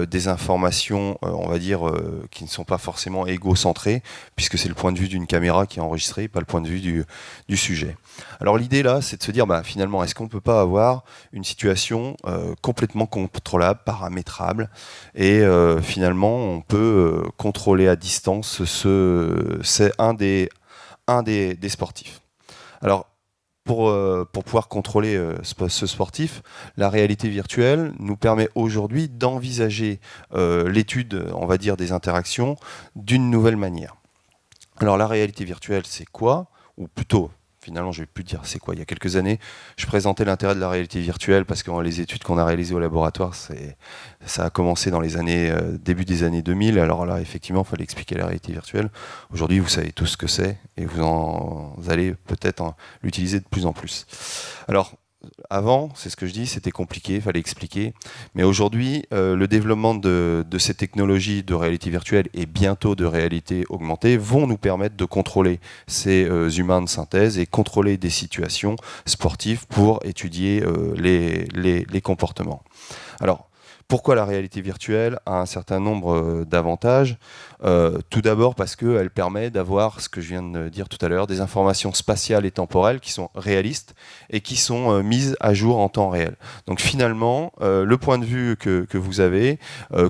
des informations, on va dire, qui ne sont pas forcément égocentrées, puisque c'est le point de vue d'une caméra qui est enregistrée, pas le point de vue du sujet. Alors l'idée là, c'est de se dire, finalement, est-ce qu'on ne peut pas avoir une situation complètement contrôlable, paramétrable, et finalement, on peut contrôler à distance c'est un des sportifs. Alors, pour pouvoir contrôler ce sportif, la réalité virtuelle nous permet aujourd'hui d'envisager l'étude, on va dire, des interactions d'une nouvelle manière. Alors la réalité virtuelle, c'est quoi? Ou plutôt, finalement, je ne vais plus dire c'est quoi. Il y a quelques années, je présentais l'intérêt de la réalité virtuelle parce que les études qu'on a réalisées au laboratoire, ça a commencé dans les années, début des années 2000. Alors là, effectivement, il fallait expliquer la réalité virtuelle. Aujourd'hui, vous savez tous ce que c'est et vous allez peut-être l'utiliser de plus en plus. Alors, avant, c'est ce que je dis, c'était compliqué, il fallait expliquer. Mais aujourd'hui, le développement de ces technologies de réalité virtuelle et bientôt de réalité augmentée vont nous permettre de contrôler ces humains de synthèse et contrôler des situations sportives pour étudier les comportements. Alors, pourquoi la réalité virtuelle a un certain nombre d'avantages? Tout d'abord parce qu'elle permet d'avoir, ce que je viens de dire tout à l'heure, des informations spatiales et temporelles qui sont réalistes et qui sont mises à jour en temps réel. Donc finalement, le point de vue que vous avez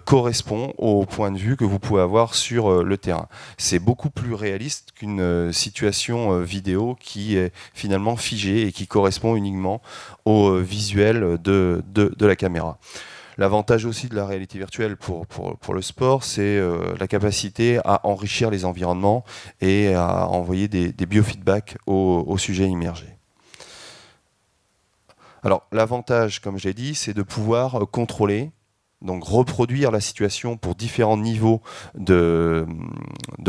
correspond au point de vue que vous pouvez avoir sur le terrain. C'est beaucoup plus réaliste qu'une situation vidéo qui est finalement figée et qui correspond uniquement au visuel de la caméra. L'avantage aussi de la réalité virtuelle pour le sport, c'est la capacité à enrichir les environnements et à envoyer des biofeedbacks au sujet immergé. Alors l'avantage, comme je l'ai dit, c'est de pouvoir contrôler, donc reproduire la situation pour différents niveaux de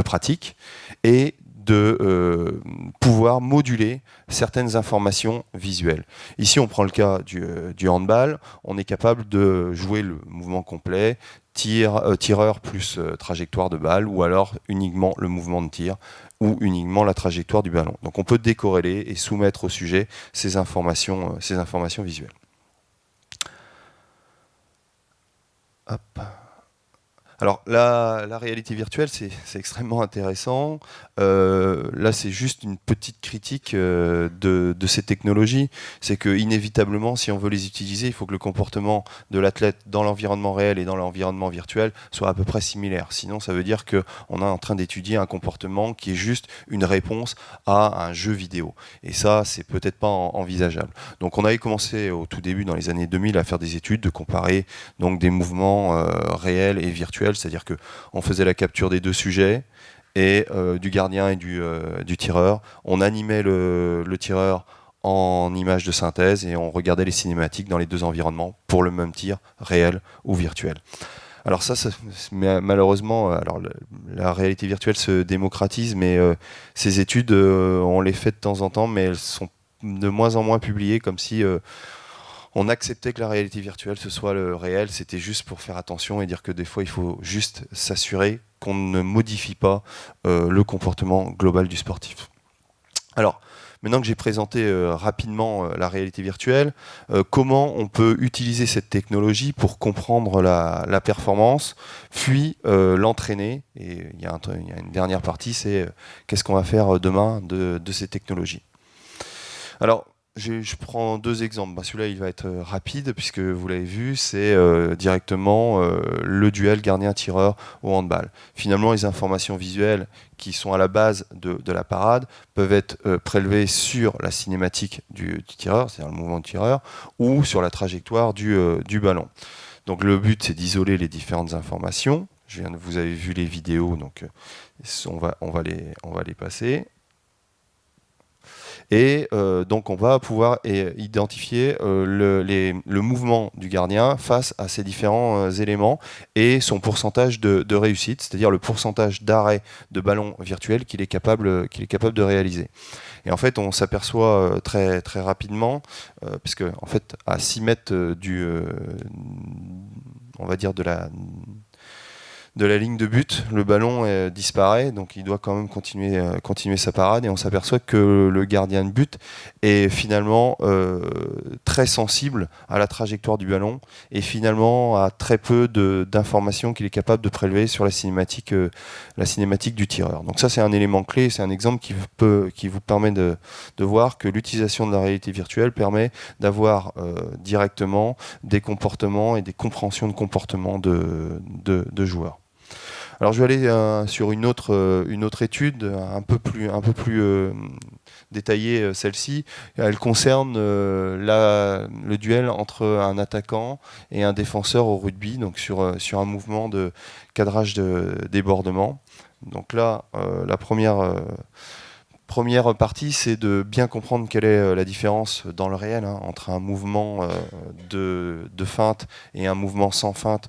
pratique et de pouvoir moduler certaines informations visuelles. Ici, on prend le cas du handball. On est capable de jouer le mouvement complet, tireur plus trajectoire de balle, ou alors uniquement le mouvement de tir, ou uniquement la trajectoire du ballon. Donc on peut décorréler et soumettre au sujet ces informations visuelles. Hop. Alors la réalité virtuelle, c'est extrêmement intéressant. Là, c'est juste une petite critique de ces technologies. C'est que inévitablement, si on veut les utiliser, il faut que le comportement de l'athlète dans l'environnement réel et dans l'environnement virtuel soit à peu près similaire. Sinon, ça veut dire qu'on est en train d'étudier un comportement qui est juste une réponse à un jeu vidéo. Et ça, c'est peut-être pas envisageable. Donc on avait commencé au tout début, dans les années 2000, à faire des études, de comparer donc des mouvements réels et virtuels. C'est-à-dire qu'on faisait la capture des deux sujets, et du gardien et du tireur. On animait le tireur en image de synthèse et on regardait les cinématiques dans les deux environnements pour le même tir, réel ou virtuel. Alors ça malheureusement, la réalité virtuelle se démocratise, mais ces études, on les fait de temps en temps, mais elles sont de moins en moins publiées, comme si on acceptait que la réalité virtuelle, ce soit le réel. C'était juste pour faire attention et dire que des fois, il faut juste s'assurer qu'on ne modifie pas le comportement global du sportif. Alors, maintenant que j'ai présenté rapidement la réalité virtuelle, comment on peut utiliser cette technologie pour comprendre la performance, puis l'entraîner. Et il y a une dernière partie, c'est qu'est-ce qu'on va faire demain de ces technologies. Alors, je prends deux exemples. Celui-là, il va être rapide, puisque vous l'avez vu, c'est directement le duel gardien-tireur au handball. Finalement, les informations visuelles qui sont à la base de la parade peuvent être prélevées sur la cinématique du tireur, c'est-à-dire le mouvement de tireur, ou sur la trajectoire du ballon. Donc le but, c'est d'isoler les différentes informations. Vous avez vu les vidéos, donc on va les passer. Et donc on va pouvoir identifier le mouvement du gardien face à ces différents éléments et son pourcentage de réussite, c'est-à-dire le pourcentage d'arrêt de ballon virtuel qu'il est capable de réaliser. Et en fait, on s'aperçoit très, très rapidement, puisque en fait, à 6 mètres on va dire de la ligne de but, le ballon disparaît, donc il doit quand même continuer sa parade, et on s'aperçoit que le gardien de but est finalement très sensible à la trajectoire du ballon, et finalement a très peu d'informations qu'il est capable de prélever sur la cinématique du tireur. Donc ça, c'est un élément clé, c'est un exemple qui vous permet de voir que l'utilisation de la réalité virtuelle permet d'avoir directement des comportements et des compréhensions de comportements de joueurs. Alors je vais aller sur une autre étude un peu plus détaillée, celle-ci. Elle concerne le duel entre un attaquant et un défenseur au rugby, donc sur un mouvement de cadrage de débordement. Donc là, la première partie, c'est de bien comprendre quelle est la différence dans le réel entre un mouvement de feinte et un mouvement sans feinte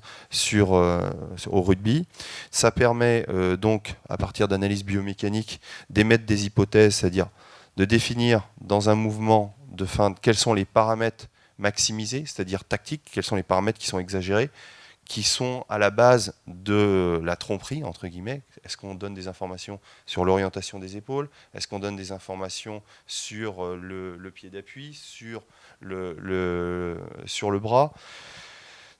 au rugby. Ça permet donc, à partir d'analyses biomécaniques, d'émettre des hypothèses, c'est-à-dire de définir dans un mouvement de feinte quels sont les paramètres maximisés, c'est-à-dire tactiques, quels sont les paramètres qui sont exagérés, qui sont à la base de la tromperie, entre guillemets. Est-ce qu'on donne des informations sur l'orientation des épaules? Est-ce qu'on donne des informations sur le pied d'appui, sur le bras?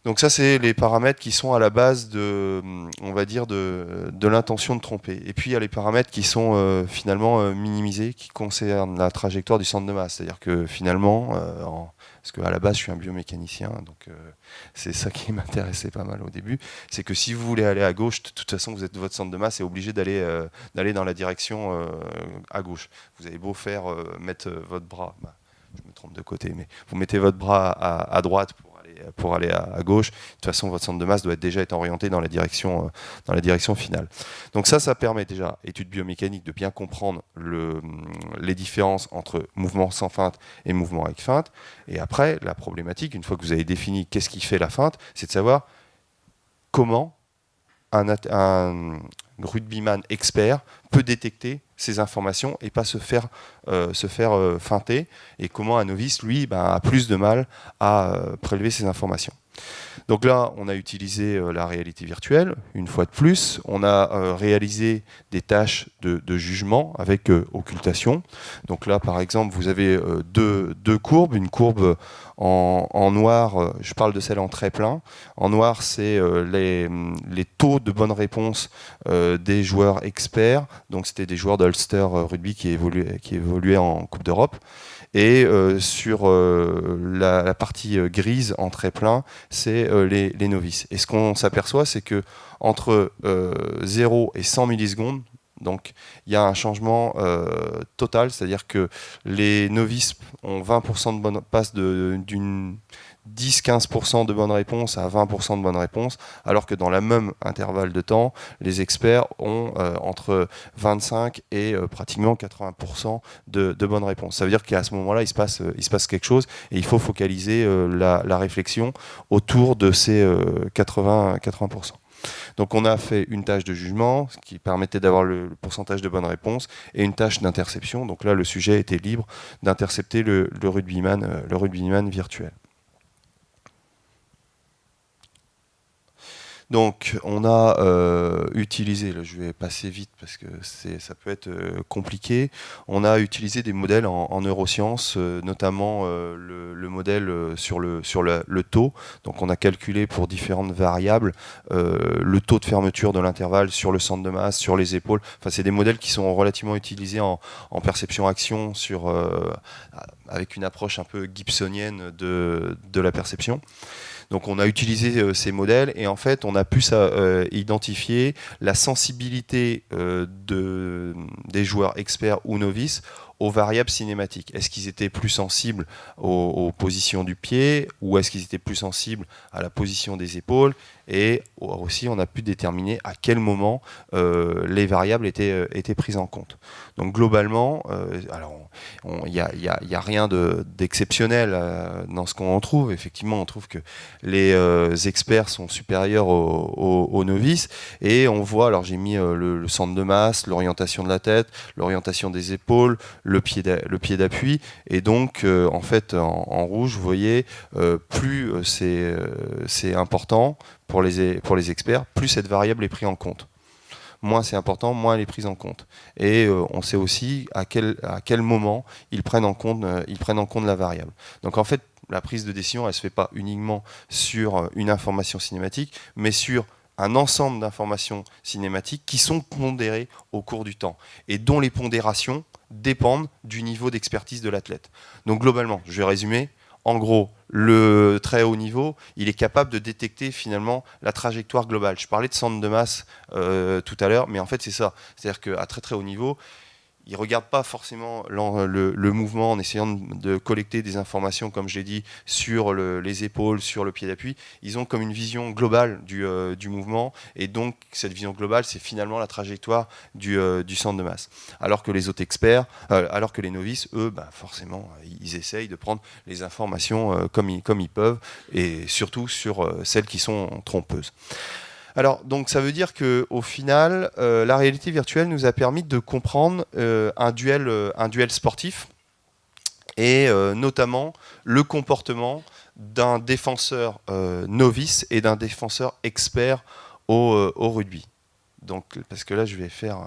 Donc ça, c'est les paramètres qui sont à la base on va dire, de l'intention de tromper. Et puis, il y a les paramètres qui sont finalement minimisés, qui concernent la trajectoire du centre de masse. C'est-à-dire que finalement, parce qu'à la base, je suis un biomécanicien, donc c'est ça qui m'intéressait pas mal au début, c'est que si vous voulez aller à gauche, de toute façon, votre centre de masse est obligé d'aller dans la direction à gauche. Vous avez beau mettre votre bras, je me trompe de côté, mais vous mettez votre bras à droite pour aller à gauche, de toute façon votre centre de masse doit déjà être orienté dans la direction finale. Donc ça permet déjà, étude biomécanique, de bien comprendre les différences entre mouvement sans feinte et mouvement avec feinte. Et après, la problématique, une fois que vous avez défini qu'est-ce qui fait la feinte, c'est de savoir comment un rugbyman expert peut détecter ces informations et pas se faire feinter, et comment un novice, lui, a plus de mal à prélever ces informations. Donc là, on a utilisé la réalité virtuelle, une fois de plus. On a réalisé des tâches de jugement avec occultation. Donc là, par exemple, vous avez deux courbes. Une courbe en noir, je parle de celle en trait plein. En noir, c'est les taux de bonne réponse des joueurs experts. Donc c'était des joueurs d'Ulster Rugby qui évoluaient en Coupe d'Europe. Et sur la partie grise en trait plein, c'est les novices. Et ce qu'on s'aperçoit, c'est que entre 0 et 100 millisecondes, donc il y a un changement total, c'est-à-dire que les novices ont 20% passent d'une 10-15% de bonnes réponses à 20% de bonnes réponses, alors que dans le même intervalle de temps, les experts ont entre 25 et pratiquement 80% de bonnes réponses. Ça veut dire qu'à ce moment-là, il se passe quelque chose, et il faut focaliser la réflexion autour de ces 80%. Donc on a fait une tâche de jugement, ce qui permettait d'avoir le pourcentage de bonnes réponses, et une tâche d'interception. Donc là, le sujet était libre d'intercepter le rugbyman virtuel. Donc on a utilisé, là, je vais passer vite parce que ça peut être compliqué, on a utilisé des modèles en neurosciences, notamment le modèle sur le taux. Donc on a calculé pour différentes variables le taux de fermeture de l'intervalle sur le centre de masse, sur les épaules. Enfin, c'est des modèles qui sont relativement utilisés en perception-action avec une approche un peu gibsonienne de la perception. Donc on a utilisé ces modèles, et en fait on a pu identifier la sensibilité des joueurs experts ou novices aux variables cinématiques. Est-ce qu'ils étaient plus sensibles aux positions du pied, ou est-ce qu'ils étaient plus sensibles à la position des épaules? et aussi on a pu déterminer à quel moment les variables étaient prises en compte. Donc globalement, il n'y a rien d'exceptionnel dans ce qu'on en trouve. Effectivement, on trouve que les experts sont supérieurs aux novices, et on voit, alors j'ai mis le centre de masse, l'orientation de la tête, l'orientation des épaules, le pied d'appui, et donc en fait en rouge, vous voyez, plus c'est important pour les experts, plus cette variable est prise en compte. Moins c'est important, moins elle est prise en compte. Et on sait aussi à quel moment ils prennent en compte la variable. Donc en fait, la prise de décision, elle ne se fait pas uniquement sur une information cinématique, mais sur un ensemble d'informations cinématiques qui sont pondérées au cours du temps et dont les pondérations dépendent du niveau d'expertise de l'athlète. Donc globalement, je vais résumer. En gros, le très haut niveau, il est capable de détecter finalement la trajectoire globale. Je parlais de centre de masse tout à l'heure, mais en fait c'est ça. C'est-à-dire qu'à très très haut niveau, ils ne regardent pas forcément le mouvement en essayant de collecter des informations, comme je l'ai dit, sur les épaules, sur le pied d'appui. Ils ont comme une vision globale du mouvement, et donc cette vision globale, c'est finalement la trajectoire du centre de masse. Alors que les autres experts, alors que les novices, eux, forcément, ils essayent de prendre les informations comme ils peuvent, et surtout sur celles qui sont trompeuses. Alors, donc ça veut dire qu'au final, la réalité virtuelle nous a permis de comprendre un duel sportif, et notamment le comportement d'un défenseur novice et d'un défenseur expert au rugby. Donc, parce que là, je vais faire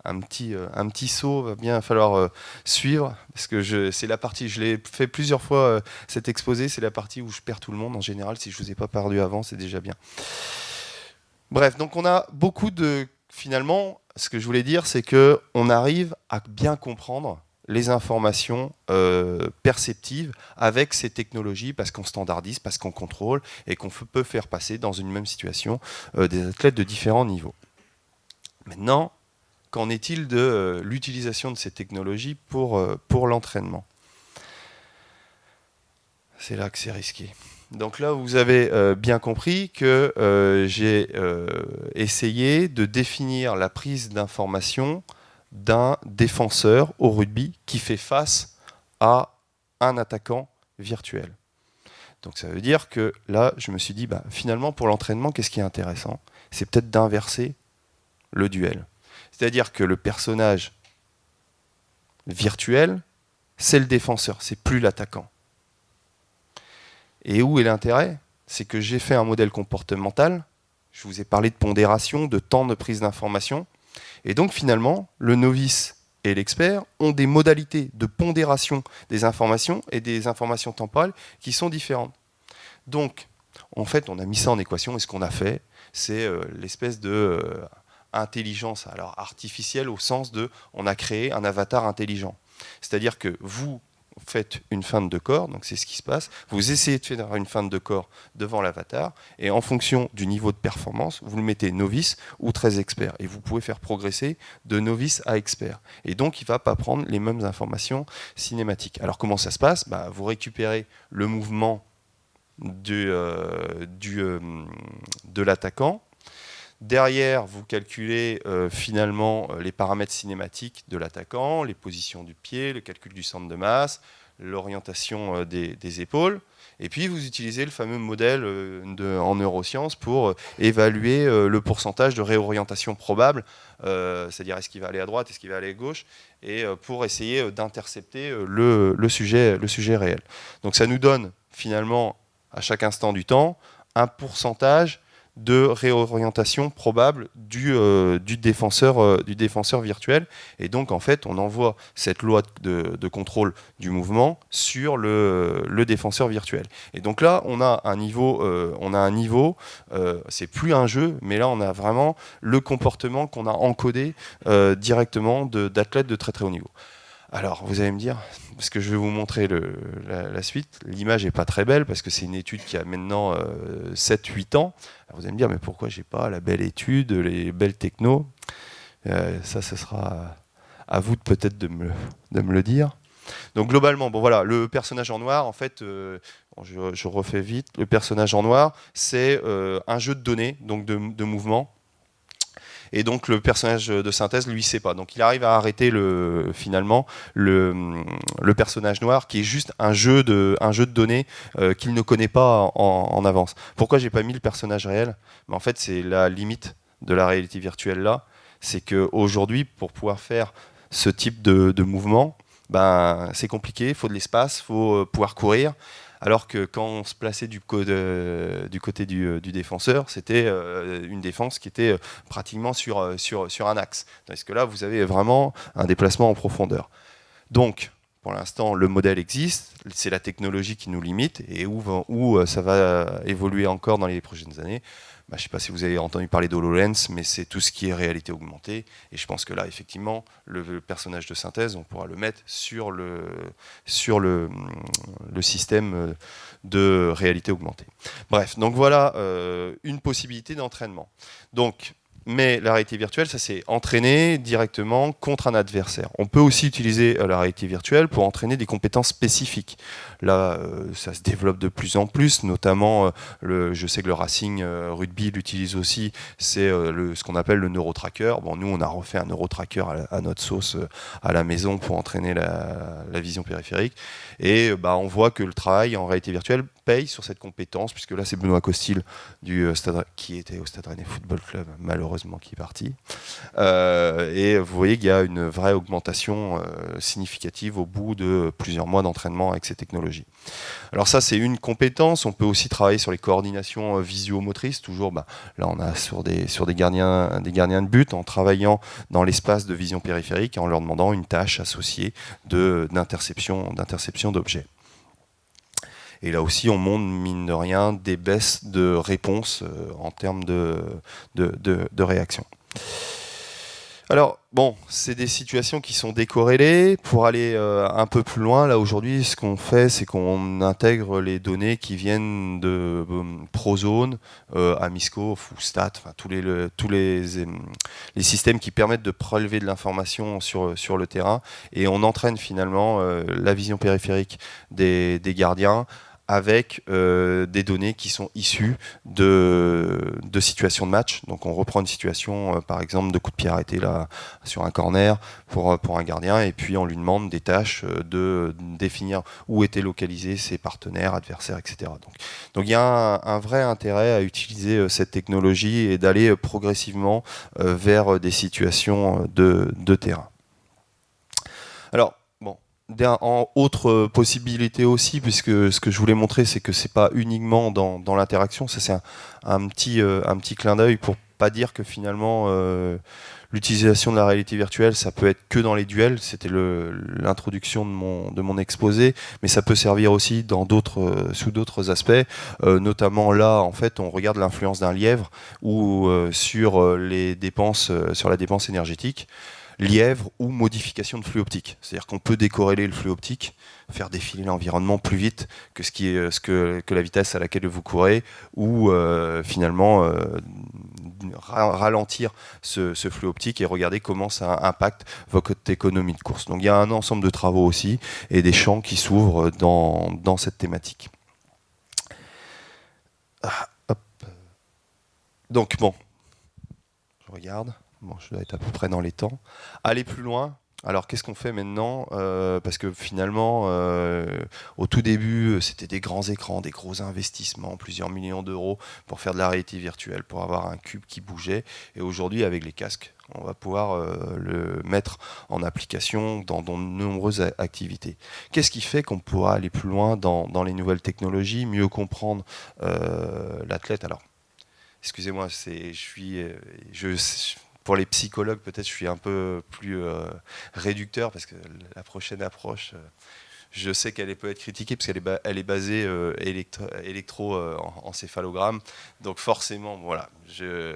un petit saut, va bien falloir suivre, parce que c'est la partie, je l'ai fait plusieurs fois cet exposé, c'est la partie où je perds tout le monde en général. Si je ne vous ai pas perdu avant, c'est déjà bien. Bref, donc on a beaucoup de... Finalement, ce que je voulais dire, c'est qu'on arrive à bien comprendre les informations perceptives avec ces technologies, parce qu'on standardise, parce qu'on contrôle, et qu'on peut faire passer dans une même situation des athlètes de différents niveaux. Maintenant, qu'en est-il de l'utilisation de ces technologies pour l'entraînement ? C'est là que c'est risqué. Donc là, vous avez bien compris que j'ai essayé de définir la prise d'information d'un défenseur au rugby qui fait face à un attaquant virtuel. Donc ça veut dire que là, je me suis dit, finalement, pour l'entraînement, qu'est-ce qui est intéressant ? C'est peut-être d'inverser le duel. C'est-à-dire que le personnage virtuel, c'est le défenseur, c'est plus l'attaquant. Et où est l'intérêt ? C'est que j'ai fait un modèle comportemental, je vous ai parlé de pondération, de temps de prise d'information, et donc finalement, le novice et l'expert ont des modalités de pondération des informations et des informations temporelles qui sont différentes. Donc, en fait, on a mis ça en équation, et ce qu'on a fait, c'est l'espèce de intelligence artificielle, au sens de, on a créé un avatar intelligent. C'est-à-dire que vous faites une feinte de corps, donc c'est ce qui se passe, vous essayez de faire une feinte de corps devant l'avatar, et en fonction du niveau de performance, vous le mettez novice ou très expert, et vous pouvez faire progresser de novice à expert. Et donc il ne va pas prendre les mêmes informations cinématiques. Alors comment ça se passe ? Vous récupérez le mouvement de l'attaquant. Derrière, vous calculez finalement les paramètres cinématiques de l'attaquant, les positions du pied, le calcul du centre de masse, l'orientation des épaules. Et puis, vous utilisez le fameux modèle en neurosciences pour évaluer le pourcentage de réorientation probable, c'est-à-dire est-ce qu'il va aller à droite, est-ce qu'il va aller à gauche, et pour essayer d'intercepter le sujet réel. Donc ça nous donne finalement, à chaque instant du temps, un pourcentage de réorientation probable du défenseur virtuel. Et donc, en fait, on envoie cette loi de contrôle du mouvement sur le défenseur virtuel. Et donc là, on a un niveau, c'est plus un jeu, mais là, on a vraiment le comportement qu'on a encodé directement d'athlètes de très très haut niveau. Alors, vous allez me dire, parce que je vais vous montrer la suite, l'image n'est pas très belle, parce que c'est une étude qui a maintenant 7-8 ans. Alors, vous allez me dire, mais pourquoi j'ai pas la belle étude, les belles technos ? Ça, ce sera à vous peut-être de me le dire. Donc globalement, bon voilà, le personnage en noir, en fait, je refais vite. Le personnage en noir, c'est un jeu de données, donc de mouvement. Et donc le personnage de synthèse, lui, sait pas. Donc il arrive à arrêter finalement le personnage noir, qui est juste un jeu de données qu'il ne connaît pas en avance. Pourquoi j'ai pas mis le personnage réel ? Mais en fait, c'est la limite de la réalité virtuelle là. C'est qu'aujourd'hui, pour pouvoir faire ce type de mouvement, ben, c'est compliqué, il faut de l'espace, il faut pouvoir courir. Alors que quand on se plaçait du côté du défenseur, c'était une défense qui était pratiquement sur un axe. Tandis que là, vous avez vraiment un déplacement en profondeur. Donc, pour l'instant, le modèle existe, c'est la technologie qui nous limite, et où ça va évoluer encore dans les prochaines années. Je ne sais pas si vous avez entendu parler d'HoloLens, mais c'est tout ce qui est réalité augmentée. Et je pense que là, effectivement, le personnage de synthèse, on pourra le mettre sur le système de réalité augmentée. Bref, donc voilà une possibilité d'entraînement. Mais la réalité virtuelle, ça c'est entraîner directement contre un adversaire. On peut aussi utiliser la réalité virtuelle pour entraîner des compétences spécifiques. Là, ça se développe de plus en plus, notamment, je sais que le Racing Rugby l'utilise aussi, c'est ce qu'on appelle le neurotracker. Bon, nous, on a refait un neurotracker à notre sauce à la maison pour entraîner la vision périphérique. Et on voit que le travail en réalité virtuelle paye sur cette compétence, puisque là, c'est Benoît Costil qui était au Stade Rennais Football Club, malheureusement, qui est parti. Et vous voyez qu'il y a une vraie augmentation significative au bout de plusieurs mois d'entraînement avec ces technologies. Alors ça, c'est une compétence. On peut aussi travailler sur les coordinations visio-motrices. Toujours, là, on a sur des gardiens de but, en travaillant dans l'espace de vision périphérique et en leur demandant une tâche associée d'interception d'objets. Et là aussi, on montre, mine de rien, des baisses de réponse en termes de réaction. Alors, bon, c'est des situations qui sont décorrélées. Pour aller un peu plus loin, là, aujourd'hui, ce qu'on fait, c'est qu'on intègre les données qui viennent de Prozone, Amisco, Foostat, enfin, tous les systèmes qui permettent de prélever de l'information sur le terrain. Et on entraîne finalement la vision périphérique des gardiens avec des données qui sont issues de situations de match. Donc on reprend une situation, par exemple, de coup de pied arrêté là, sur un corner pour un gardien, et puis on lui demande des tâches de définir où étaient localisés ses partenaires, adversaires, etc. Donc il y a un vrai intérêt à utiliser cette technologie et d'aller progressivement vers des situations de terrain. Alors, en autre possibilité aussi, puisque ce que je voulais montrer, c'est que c'est pas uniquement dans l'interaction. Ça, c'est un petit clin d'œil pour pas dire que finalement l'utilisation de la réalité virtuelle, ça peut être que dans les duels. C'était l'introduction de mon exposé, mais ça peut servir aussi sous d'autres aspects. Notamment là, en fait, on regarde l'influence d'un lièvre ou sur la dépense énergétique. Lièvre ou modification de flux optique. C'est-à-dire qu'on peut décorréler le flux optique, faire défiler l'environnement plus vite que la vitesse à laquelle vous courez, ou finalement ralentir ce flux optique et regarder comment ça impacte votre économie de course. Donc il y a un ensemble de travaux aussi et des champs qui s'ouvrent dans cette thématique. Donc bon, je regarde. Bon, je dois être à peu près dans les temps. Aller plus loin. Alors, qu'est-ce qu'on fait maintenant ? Parce que finalement, au tout début, c'était des grands écrans, des gros investissements, plusieurs millions d'euros pour faire de la réalité virtuelle, pour avoir un cube qui bougeait. Et aujourd'hui, avec les casques, on va pouvoir le mettre en application dans de nombreuses activités. Qu'est-ce qui fait qu'on pourra aller plus loin dans les nouvelles technologies, mieux comprendre l'athlète ? Alors, excusez-moi, pour les psychologues, peut-être je suis un peu plus réducteur, parce que la prochaine approche, je sais qu'elle peut être critiquée, parce qu'elle est basée électroencéphalogramme. Donc forcément, voilà, je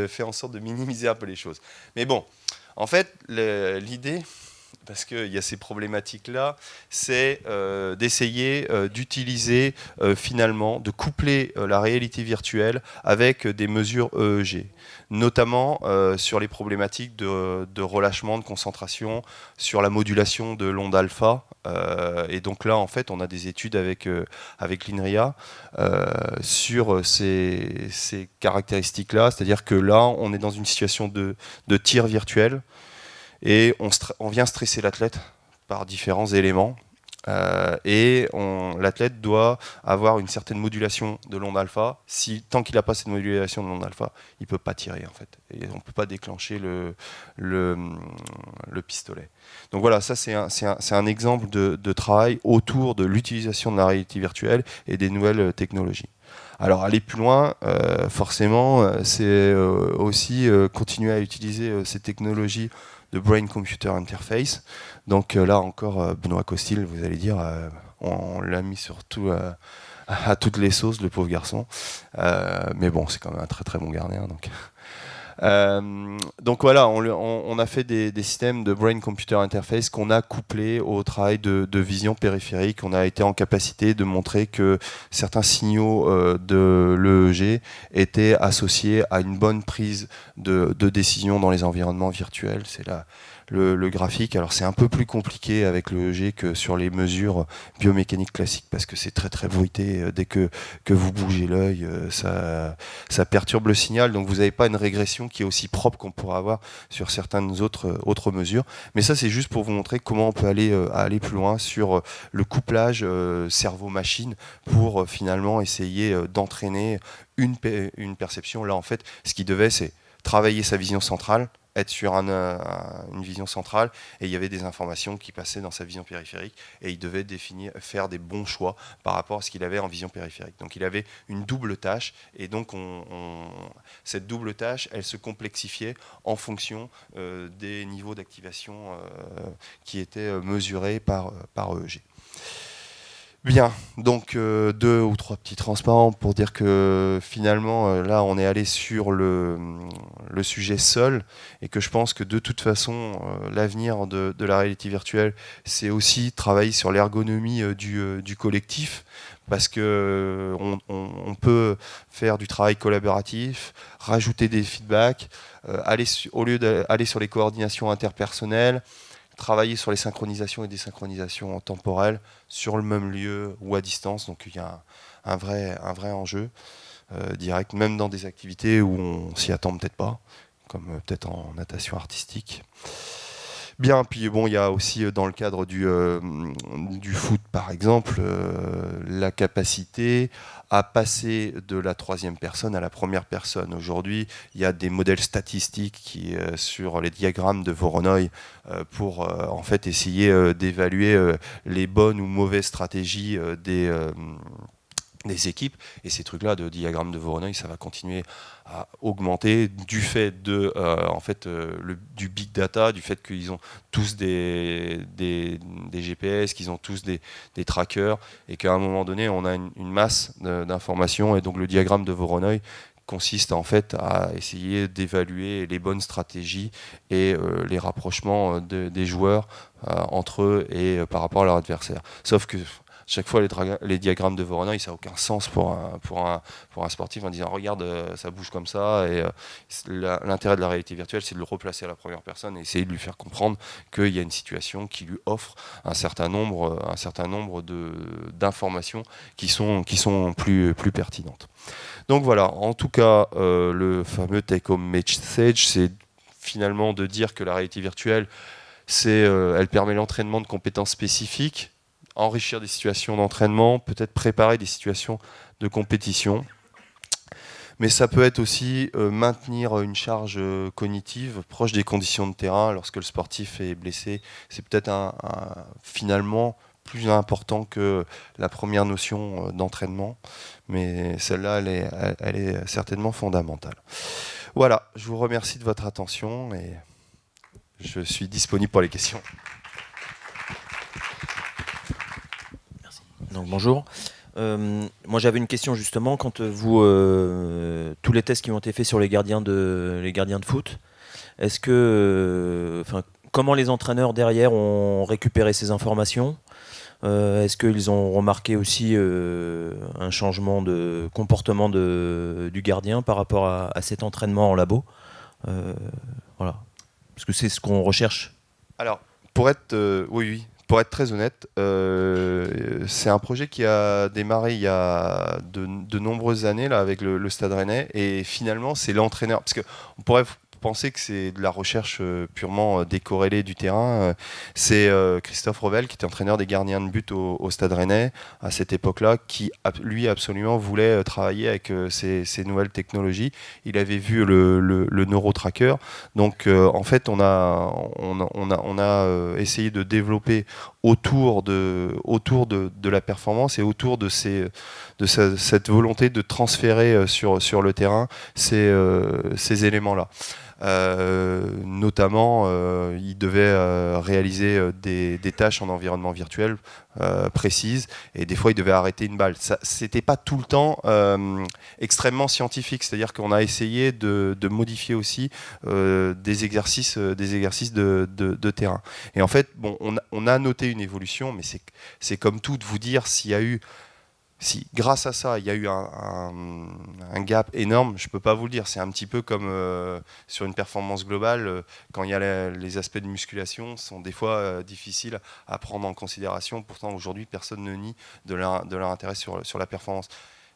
fais en sorte de minimiser un peu les choses. Mais bon, en fait, l'idée, parce qu'il y a ces problématiques-là, c'est d'essayer d'utiliser finalement, de coupler la réalité virtuelle avec des mesures EEG, notamment sur les problématiques de relâchement, de concentration, sur la modulation de l'onde alpha. Et donc là, en fait, on a des études avec l'INRIA sur ces caractéristiques-là, c'est-à-dire que là, on est dans une situation de tir virtuel, et on vient stresser l'athlète par différents éléments. Et l'athlète doit avoir une certaine modulation de l'onde alpha. Tant qu'il n'a pas cette modulation de l'onde alpha, il ne peut pas tirer, en fait. Et on ne peut pas déclencher le pistolet. Donc voilà, ça c'est un exemple de travail autour de l'utilisation de la réalité virtuelle et des nouvelles technologies. Alors aller plus loin, forcément, c'est aussi continuer à utiliser ces technologies de Brain-Computer Interface. Donc là encore, Benoît Costil, vous allez dire, on l'a mis surtout à toutes les sauces, le pauvre garçon. Mais bon, c'est quand même un très très bon gardien. Donc voilà, on a fait des systèmes de Brain-Computer Interface qu'on a couplés au travail de vision périphérique. On a été en capacité de montrer que certains signaux de l'EEG étaient associés à une bonne prise de décision dans les environnements virtuels. C'est là le graphique. Alors c'est un peu plus compliqué avec l'EEG que sur les mesures biomécaniques classiques parce que c'est très très bruité. Dès que vous bougez l'œil, ça perturbe le signal. Donc vous n'avez pas une régression qui est aussi propre qu'on pourrait avoir sur certaines autres mesures. Mais ça c'est juste pour vous montrer comment on peut aller plus loin sur le couplage cerveau-machine pour finalement essayer d'entraîner une perception. Là en fait, ce qui devait c'est travailler sa vision centrale, être sur une vision centrale, et il y avait des informations qui passaient dans sa vision périphérique, et il devait faire des bons choix par rapport à ce qu'il avait en vision périphérique. Donc il avait une double tâche, et donc cette double tâche, elle se complexifiait en fonction des niveaux d'activation qui étaient mesurés par EEG. Bien, donc 2 ou 3 petits transparents pour dire que finalement là on est allé sur le sujet seul et que je pense que de toute façon l'avenir de la réalité virtuelle c'est aussi travailler sur l'ergonomie du collectif parce que on peut faire du travail collaboratif, rajouter des feedbacks, au lieu d'aller sur les coordinations interpersonnelles, travailler sur les synchronisations et désynchronisations temporelles sur le même lieu ou à distance. Donc il y a un vrai enjeu direct, même dans des activités où on s'y attend peut-être pas, comme peut-être en natation artistique. Bien, puis bon, il y a aussi dans le cadre du foot, par exemple, la capacité à passer de la troisième personne à la première personne. Aujourd'hui, il y a des modèles statistiques sur les diagrammes de Voronoi pour en fait essayer d'évaluer les bonnes ou mauvaises stratégies des équipes, et ces trucs-là de diagrammes de Voronoi, ça va continuer à augmenter du fait du big data, du fait qu'ils ont tous des GPS, qu'ils ont tous des trackers, et qu'à un moment donné, on a une masse d'informations, et donc le diagramme de Voronoi consiste en fait à essayer d'évaluer les bonnes stratégies et les rapprochements des joueurs entre eux et par rapport à leur adversaire. Sauf que chaque fois, les diagrammes de Voronoi, ça n'a aucun sens pour un sportif en disant regarde, ça bouge comme ça. Et l'intérêt de la réalité virtuelle, c'est de le replacer à la première personne et essayer de lui faire comprendre qu'il y a une situation qui lui offre un certain nombre d'informations qui sont plus pertinentes. Donc voilà, en tout cas, le fameux take-home message, c'est finalement de dire que la réalité virtuelle, elle permet l'entraînement de compétences spécifiques, enrichir des situations d'entraînement, peut-être préparer des situations de compétition. Mais ça peut être aussi maintenir une charge cognitive proche des conditions de terrain lorsque le sportif est blessé. C'est peut-être finalement plus important que la première notion d'entraînement, mais celle-là, elle est certainement fondamentale. Voilà, je vous remercie de votre attention et je suis disponible pour les questions. Donc, bonjour. Moi j'avais une question justement quand tous les tests qui ont été faits sur les gardiens de foot, est-ce que comment les entraîneurs derrière ont récupéré ces informations? Est-ce qu'ils ont remarqué aussi un changement de comportement du gardien par rapport à cet entraînement en labo? Voilà. Parce que c'est ce qu'on recherche. Alors, oui, pour être très honnête, c'est un projet qui a démarré il y a de nombreuses années là, avec le Stade Rennais, et finalement, c'est l'entraîneur. Parce qu'on pourrait penser que c'est de la recherche purement décorrélée du terrain. C'est Christophe Revel, qui était entraîneur des gardiens de but au Stade Rennais à cette époque-là, qui lui absolument voulait travailler avec ces nouvelles technologies. Il avait vu le NeuroTracker. Donc en fait, on a essayé de développer autour de la performance et autour de cette volonté de transférer sur le terrain ces éléments-là. Notamment, il devait réaliser des tâches en environnement virtuel précises, et des fois il devait arrêter une balle. C'était pas tout le temps extrêmement scientifique, c'est-à-dire qu'on a essayé de modifier aussi des exercices de terrain. Et en fait, bon, on a noté une évolution, mais c'est comme tout de vous dire s'il y a eu grâce à ça, il y a eu un gap énorme, je ne peux pas vous le dire. C'est un petit peu comme sur une performance globale, quand il y a les aspects de musculation, sont des fois difficiles à prendre en considération. Pourtant, aujourd'hui, personne ne nie de leur intérêt sur la performance.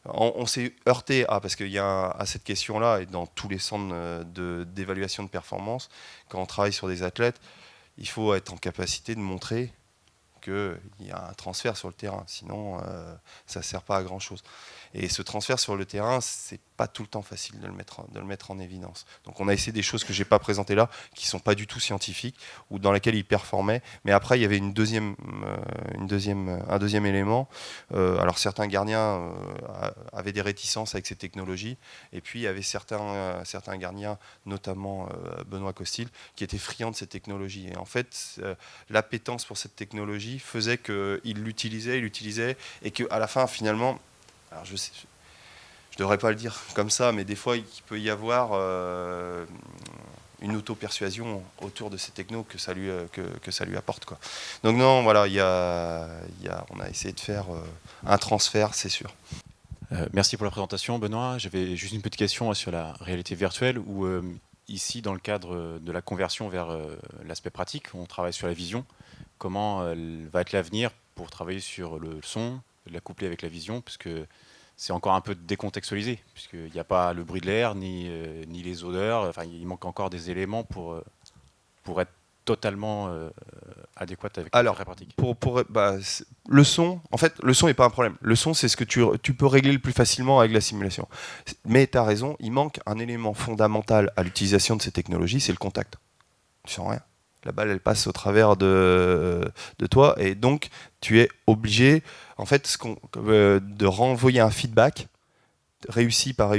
On s'est heurté parce qu'il y a à cette question-là, et dans tous les centres d'évaluation de performance, quand on travaille sur des athlètes, il faut être en capacité de montrer qu'il y a un transfert sur le terrain, sinon ça ne sert pas à grand chose. Et ce transfert sur le terrain, c'est pas tout le temps facile de le mettre en évidence. Donc on a essayé des choses que j'ai pas présentées là, qui sont pas du tout scientifiques, ou dans lesquelles il performait. Mais après il y avait un deuxième élément. Alors certains gardiens avaient des réticences avec ces technologies, et puis il y avait certains gardiens, notamment Benoît Costil, qui étaient friands de cette technologie. Et en fait, l'appétence pour cette technologie faisait qu'il l'utilisait, et qu'à la fin finalement, alors je devrais pas le dire comme ça, mais des fois il peut y avoir une auto-persuasion autour de ces technos que ça lui apporte, quoi. Donc non, voilà, on a essayé de faire un transfert, c'est sûr. Merci pour la présentation, Benoît. J'avais juste une petite question sur la réalité virtuelle, où ici, dans le cadre de la conversion vers l'aspect pratique, on travaille sur la vision. Comment va être l'avenir pour travailler sur le son, la coupler avec la vision, puisque c'est encore un peu décontextualisé, puisqu'il n'y a pas le bruit de l'air, ni les odeurs. Enfin, il manque encore des éléments pour être totalement adéquat avec la vraie pratique. Le son, en fait, le son n'est pas un problème. Le son, c'est ce que tu peux régler le plus facilement avec la simulation. Mais tu as raison, il manque un élément fondamental à l'utilisation de ces technologies, c'est le contact. Tu sens rien. La balle, elle passe au travers de toi, et donc tu es obligé, en fait, de renvoyer un feedback réussi par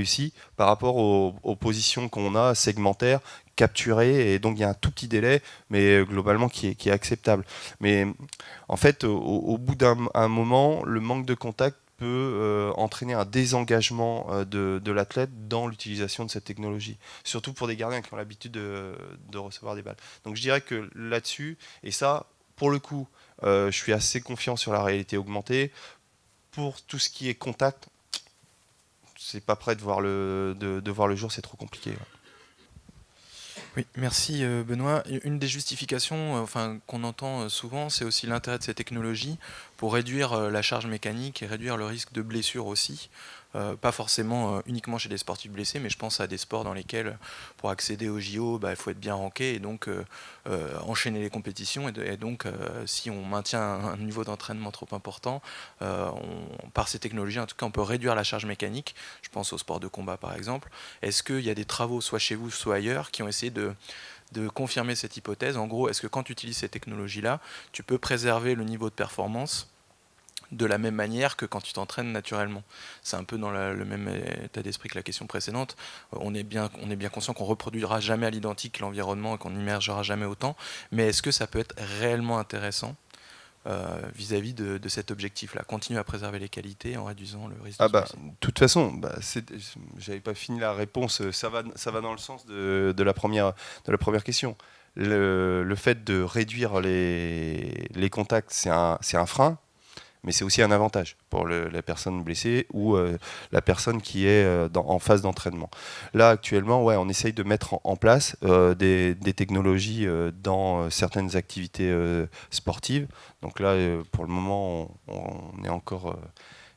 rapport aux positions qu'on a segmentaires, capturées, et donc il y a un tout petit délai, mais globalement qui est acceptable. Mais en fait, au bout d'un moment, le manque de contact peut entraîner un désengagement de l'athlète dans l'utilisation de cette technologie, surtout pour des gardiens qui ont l'habitude de recevoir des balles. Donc je dirais que là-dessus, et ça, pour le coup, je suis assez confiant sur la réalité augmentée. Pour tout ce qui est contact, c'est pas prêt de voir le jour, c'est trop compliqué. Ouais. Oui, merci Benoît. Une des justifications qu'on entend souvent, c'est aussi l'intérêt de ces technologies pour réduire la charge mécanique et réduire le risque de blessure aussi. Pas forcément uniquement chez des sportifs blessés, mais je pense à des sports dans lesquels, pour accéder au JO, il faut être bien ranké et donc enchaîner les compétitions. Et donc, si on maintient un niveau d'entraînement trop important, par ces technologies, en tout cas, on peut réduire la charge mécanique. Je pense au sport de combat, par exemple. Est-ce qu'il y a des travaux, soit chez vous, soit ailleurs, qui ont essayé de confirmer cette hypothèse? En gros, est-ce que quand tu utilises ces technologies-là, tu peux préserver le niveau de performance de la même manière que quand tu t'entraînes naturellement? C'est un peu dans le même état d'esprit que la question précédente. On est bien conscient qu'on ne reproduira jamais à l'identique l'environnement et qu'on n'immergera jamais autant, mais est-ce que ça peut être réellement intéressant vis-à-vis de cet objectif-là, continuer à préserver les qualités en réduisant le risque de blessure? De toute façon, j'avais pas fini la réponse, ça va dans le sens de la première question. le fait de réduire les contacts, c'est un frein, mais c'est aussi un avantage pour la personne blessée ou la personne qui est en phase d'entraînement. Là, actuellement, ouais, on essaye de mettre en place des technologies dans certaines activités sportives. Donc là, pour le moment, on est encore...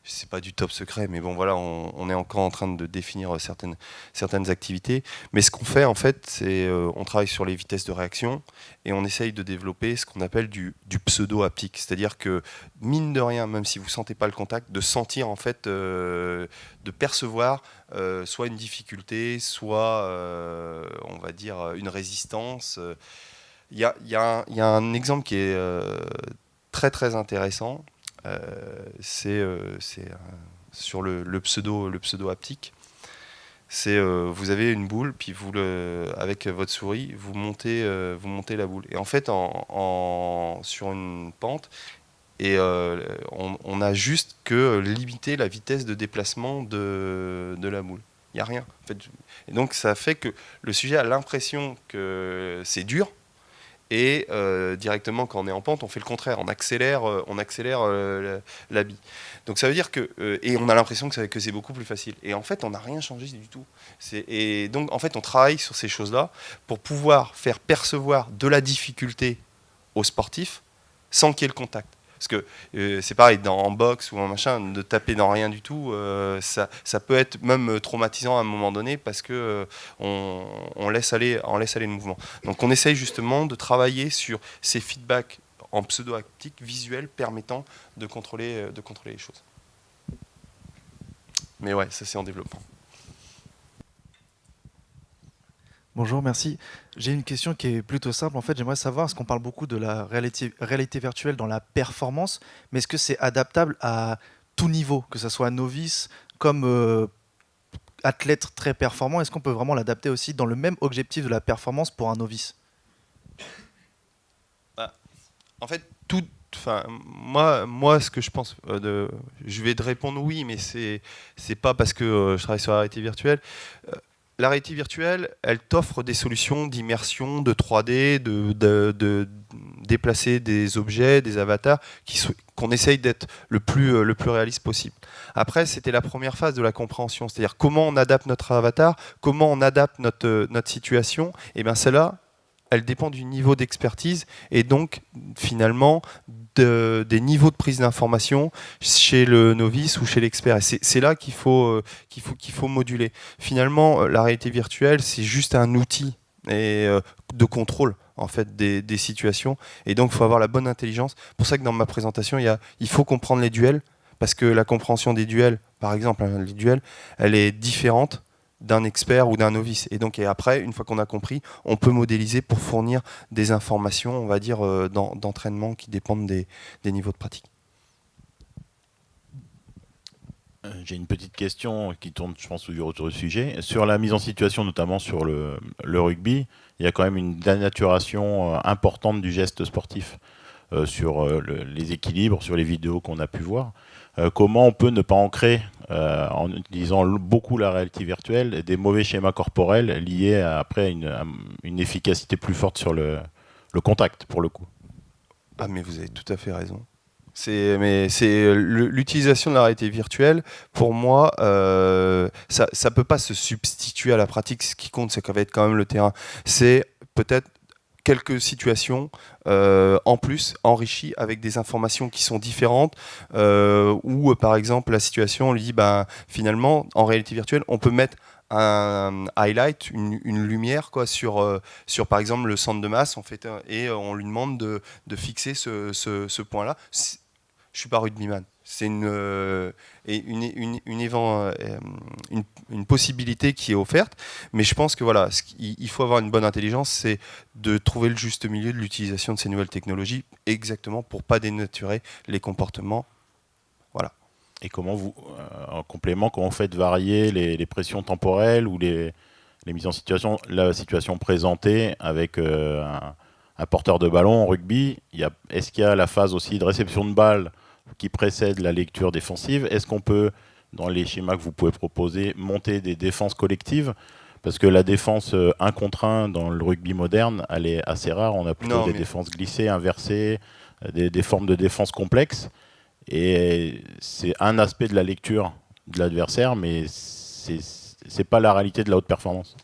c'est pas du top secret, mais bon voilà, on est encore en train de définir certaines activités. Mais ce qu'on fait en fait, c'est on travaille sur les vitesses de réaction et on essaye de développer ce qu'on appelle du pseudo-haptique. C'est-à-dire que mine de rien, même si vous sentez pas le contact, de sentir en fait, de percevoir soit une difficulté, soit on va dire une résistance. Il y a un exemple qui est très très intéressant. C'est sur le pseudo haptique. C'est vous avez une boule, puis avec votre souris, vous montez la boule. Et en fait, sur une pente, et on a juste que limiter la vitesse de déplacement de la boule. Il n'y a rien. En fait. Et donc ça fait que le sujet a l'impression que c'est dur. Et directement, quand on est en pente, on fait le contraire. On accélère la bille. Donc ça veut dire que... et on a l'impression que c'est beaucoup plus facile. Et en fait, on n'a rien changé du tout. Et donc, en fait, on travaille sur ces choses-là pour pouvoir faire percevoir de la difficulté aux sportifs sans qu'il y ait le contact. Parce que c'est pareil, en boxe ou en machin, de taper dans rien du tout, ça peut être même traumatisant à un moment donné parce que on laisse aller le mouvement. Donc on essaye justement de travailler sur ces feedbacks en pseudo-haptique visuel permettant de contrôler les choses. Mais ouais, ça c'est en développement. Bonjour, merci. J'ai une question qui est plutôt simple. En fait, j'aimerais savoir, parce qu'on parle beaucoup de la réalité virtuelle dans la performance, mais est-ce que c'est adaptable à tout niveau, que ce soit novice comme athlète très performant? Est-ce qu'on peut vraiment l'adapter aussi dans le même objectif de la performance pour un novice? En fait, moi, ce que je pense, je vais te répondre oui, mais c'est pas parce que je travaille sur la réalité virtuelle. La réalité virtuelle, elle t'offre des solutions d'immersion, de 3D, de déplacer des objets, des avatars, qu'on essaye d'être le plus réaliste possible. Après, c'était la première phase de la compréhension, c'est-à-dire comment on adapte notre avatar, comment on adapte notre situation. Et bien celle-là, elle dépend du niveau d'expertise et donc finalement des niveaux de prise d'information chez le novice ou chez l'expert. Et c'est là qu'il faut moduler. Finalement, la réalité virtuelle, c'est juste un outil de contrôle en fait des situations. Et donc, il faut avoir la bonne intelligence. C'est pour ça que dans ma présentation, il faut comprendre les duels parce que la compréhension des duels, par exemple, les duels, elle est différente d'un expert ou d'un novice. Et donc, après, une fois qu'on a compris, on peut modéliser pour fournir des informations, on va dire, d'entraînement qui dépendent des niveaux de pratique. J'ai une petite question qui tourne, je pense, autour du sujet. Sur la mise en situation, notamment sur le rugby, il y a quand même une dénaturation importante du geste sportif sur les équilibres, sur les vidéos qu'on a pu voir. Comment on peut ne pas ancrer, en utilisant beaucoup la réalité virtuelle, des mauvais schémas corporels liés à une efficacité plus forte sur le contact, pour le coup? Ah, mais vous avez tout à fait raison. L'utilisation de la réalité virtuelle, pour moi, ça ne peut pas se substituer à la pratique. Ce qui compte, c'est qu'on va être quand même le terrain. C'est peut-être quelques situations en plus enrichies avec des informations qui sont différentes où par exemple la situation on lui dit finalement en réalité virtuelle on peut mettre un highlight, une lumière quoi, sur par exemple le centre de masse et on lui demande de fixer ce point là. Je suis pas rugbyman. C'est une possibilité qui est offerte, mais je pense que voilà, il faut avoir une bonne intelligence, c'est de trouver le juste milieu de l'utilisation de ces nouvelles technologies, exactement pour pas dénaturer les comportements. Voilà. Et comment vous, en complément, comment vous faites varier les pressions temporelles ou les mises en situation, la situation présentée avec un porteur de ballon en rugby? Est-ce qu'il y a la phase aussi de réception de balle qui précède la lecture défensive? Est-ce qu'on peut, dans les schémas que vous pouvez proposer, monter des défenses collectives? Parce que la défense 1 contre 1 dans le rugby moderne, elle est assez rare. On a plutôt des défenses glissées, inversées, des formes de défense complexes. Et c'est un aspect de la lecture de l'adversaire, mais c'est pas la réalité de la haute performance.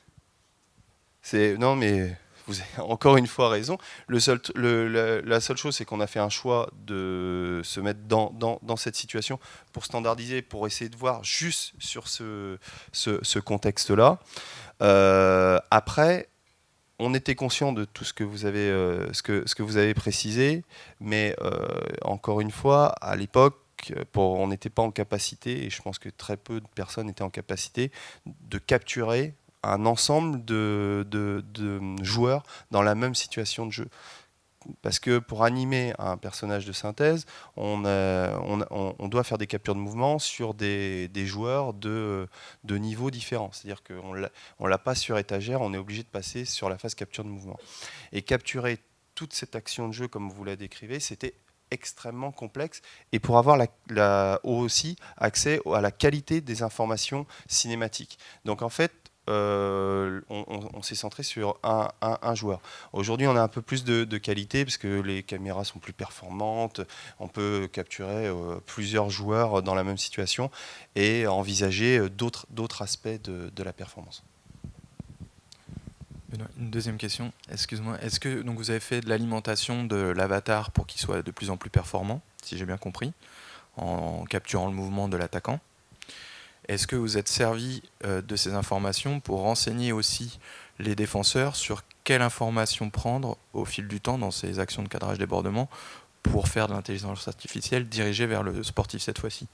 Non, mais vous avez encore une fois raison. La seule chose, c'est qu'on a fait un choix de se mettre dans cette situation pour standardiser, pour essayer de voir juste sur ce contexte-là. Après, on était conscient de tout ce que vous avez précisé, mais encore une fois, à l'époque, on n'était pas en capacité, et je pense que très peu de personnes étaient en capacité, de capturer un ensemble de joueurs dans la même situation de jeu. Parce que pour animer un personnage de synthèse, on doit faire des captures de mouvement sur des joueurs de niveaux différents. C'est-à-dire qu'on ne l'a pas sur étagère, on est obligé de passer sur la phase capture de mouvement. Et capturer toute cette action de jeu, comme vous la décrivez, c'était extrêmement complexe, et pour avoir aussi accès à la qualité des informations cinématiques. Donc en fait, on s'est centré sur un joueur. Aujourd'hui, on a un peu plus de qualité parce que les caméras sont plus performantes, on peut capturer plusieurs joueurs dans la même situation et envisager d'autres aspects de la performance. Une deuxième question, excuse-moi. Est-ce que donc, vous avez fait de l'alimentation de l'avatar pour qu'il soit de plus en plus performant, si j'ai bien compris, en capturant le mouvement de l'attaquant? Est-ce que vous êtes servi de ces informations pour renseigner aussi les défenseurs sur quelle information prendre au fil du temps dans ces actions de cadrage débordement pour faire de l'intelligence artificielle dirigée vers le sportif cette fois-ci?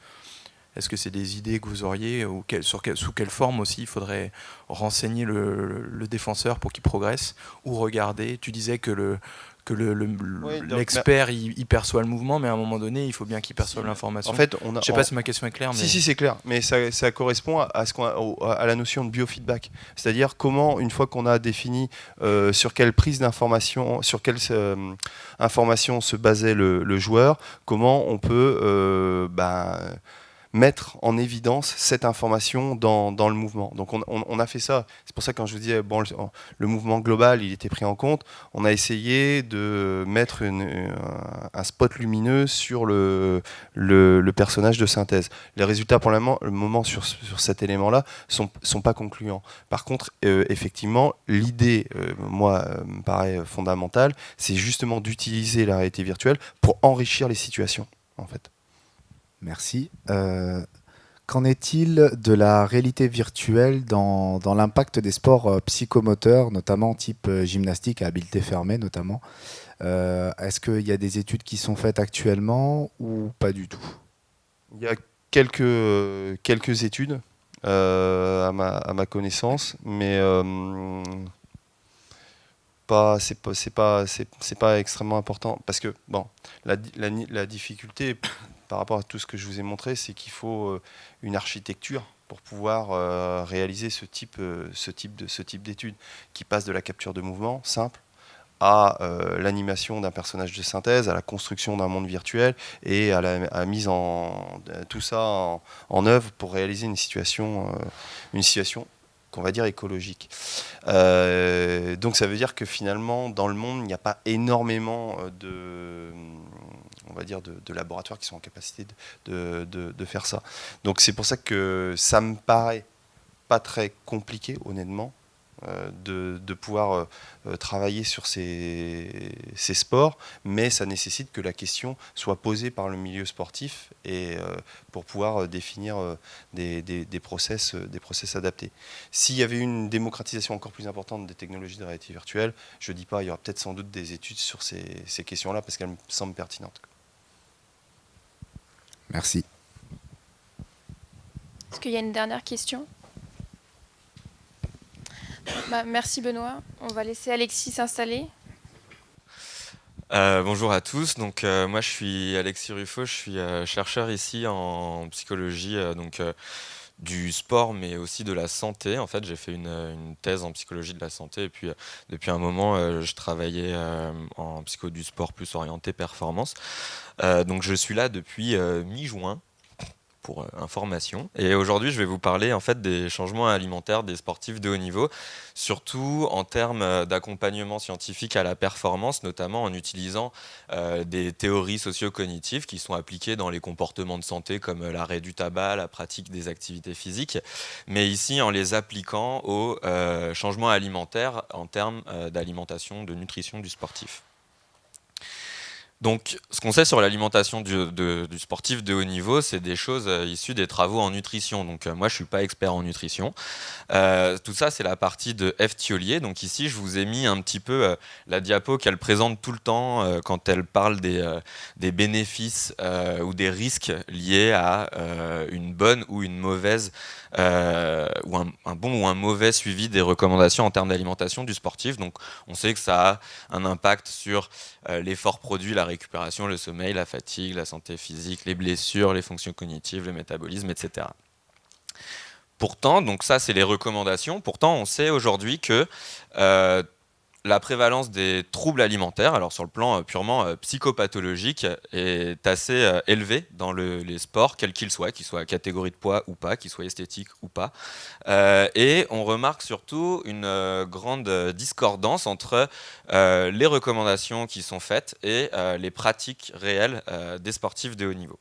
Est-ce que c'est des idées que vous auriez ou sous quelle forme aussi il faudrait renseigner le défenseur pour qu'il progresse ou regarder? Tu disais que l'expert il perçoit le mouvement, mais à un moment donné il faut bien qu'il perçoive l'information. En fait, je ne sais pas si ma question est claire. Mais... Si, c'est clair, mais ça correspond à la notion de biofeedback. C'est-à-dire comment, une fois qu'on a défini sur quelle prise d'information, sur quelle information se basait le joueur, comment on peut mettre en évidence cette information dans le mouvement. Donc on a fait ça. C'est pour ça que quand je vous disais, bon, le mouvement global, il était pris en compte, on a essayé de mettre un spot lumineux sur le personnage de synthèse. Les résultats pour le moment sur cet élément-là sont pas concluants. Par contre, effectivement, l'idée, me paraît fondamentale, c'est justement d'utiliser la réalité virtuelle pour enrichir les situations, en fait. Merci. Qu'en est-il de la réalité virtuelle dans l'impact des sports psychomoteurs, notamment type gymnastique à habileté fermée notamment? Est-ce qu'il y a des études qui sont faites actuellement ou pas du tout? Il y a quelques études à ma connaissance, mais c'est pas extrêmement important parce que bon, la difficulté par rapport à tout ce que je vous ai montré, c'est qu'il faut une architecture pour pouvoir réaliser ce type d'études qui passe de la capture de mouvement simple à l'animation d'un personnage de synthèse, à la construction d'un monde virtuel et à la mise tout ça en œuvre pour réaliser une situation qu'on va dire écologique. Donc ça veut dire que finalement, dans le monde, il n'y a pas énormément de laboratoires qui sont en capacité de faire ça. Donc c'est pour ça que ça me paraît pas très compliqué, honnêtement, de pouvoir travailler sur ces sports, mais ça nécessite que la question soit posée par le milieu sportif et pour pouvoir définir des process adaptés. S'il y avait une démocratisation encore plus importante des technologies de réalité virtuelle, je ne dis pas, il y aura peut-être sans doute des études sur ces questions-là parce qu'elles me semblent pertinentes. Merci. Est-ce qu'il y a une dernière question ? Merci Benoît. On va laisser Alexis s'installer. Bonjour à tous. Donc, moi, je suis Alexis Ruffo. Je suis chercheur ici en psychologie du sport, mais aussi de la santé. En fait, j'ai fait une thèse en psychologie de la santé. Et puis, depuis un moment, je travaillais en psycho du sport plus orienté performance. Donc, je suis là depuis mi-juin. pour information. Et aujourd'hui, je vais vous parler en fait des changements alimentaires des sportifs de haut niveau, surtout en termes d'accompagnement scientifique à la performance, notamment en utilisant des théories socio-cognitives qui sont appliquées dans les comportements de santé comme l'arrêt du tabac, la pratique des activités physiques, mais ici en les appliquant aux changements alimentaires en termes d'alimentation, de nutrition du sportif. Donc, ce qu'on sait sur l'alimentation du sportif de haut niveau, c'est des choses issues des travaux en nutrition. Donc, moi, je ne suis pas expert en nutrition. Tout ça, c'est la partie de F. Thiollier. Donc, ici, je vous ai mis un petit peu la diapo qu'elle présente tout le temps quand elle parle des bénéfices ou des risques liés à une bonne ou une mauvaise, ou un bon ou un mauvais suivi des recommandations en termes d'alimentation du sportif. Donc, on sait que ça a un impact sur l'effort produit, la récupération, le sommeil, la fatigue, la santé physique, les blessures, les fonctions cognitives, le métabolisme, etc. Pourtant, donc ça c'est les recommandations, pourtant on sait aujourd'hui que la prévalence des troubles alimentaires, alors sur le plan purement psychopathologique, est assez élevée dans les sports, quels qu'ils soient catégorie de poids ou pas, qu'ils soient esthétiques ou pas. Et on remarque surtout une grande discordance entre les recommandations qui sont faites et les pratiques réelles des sportifs de haut niveau.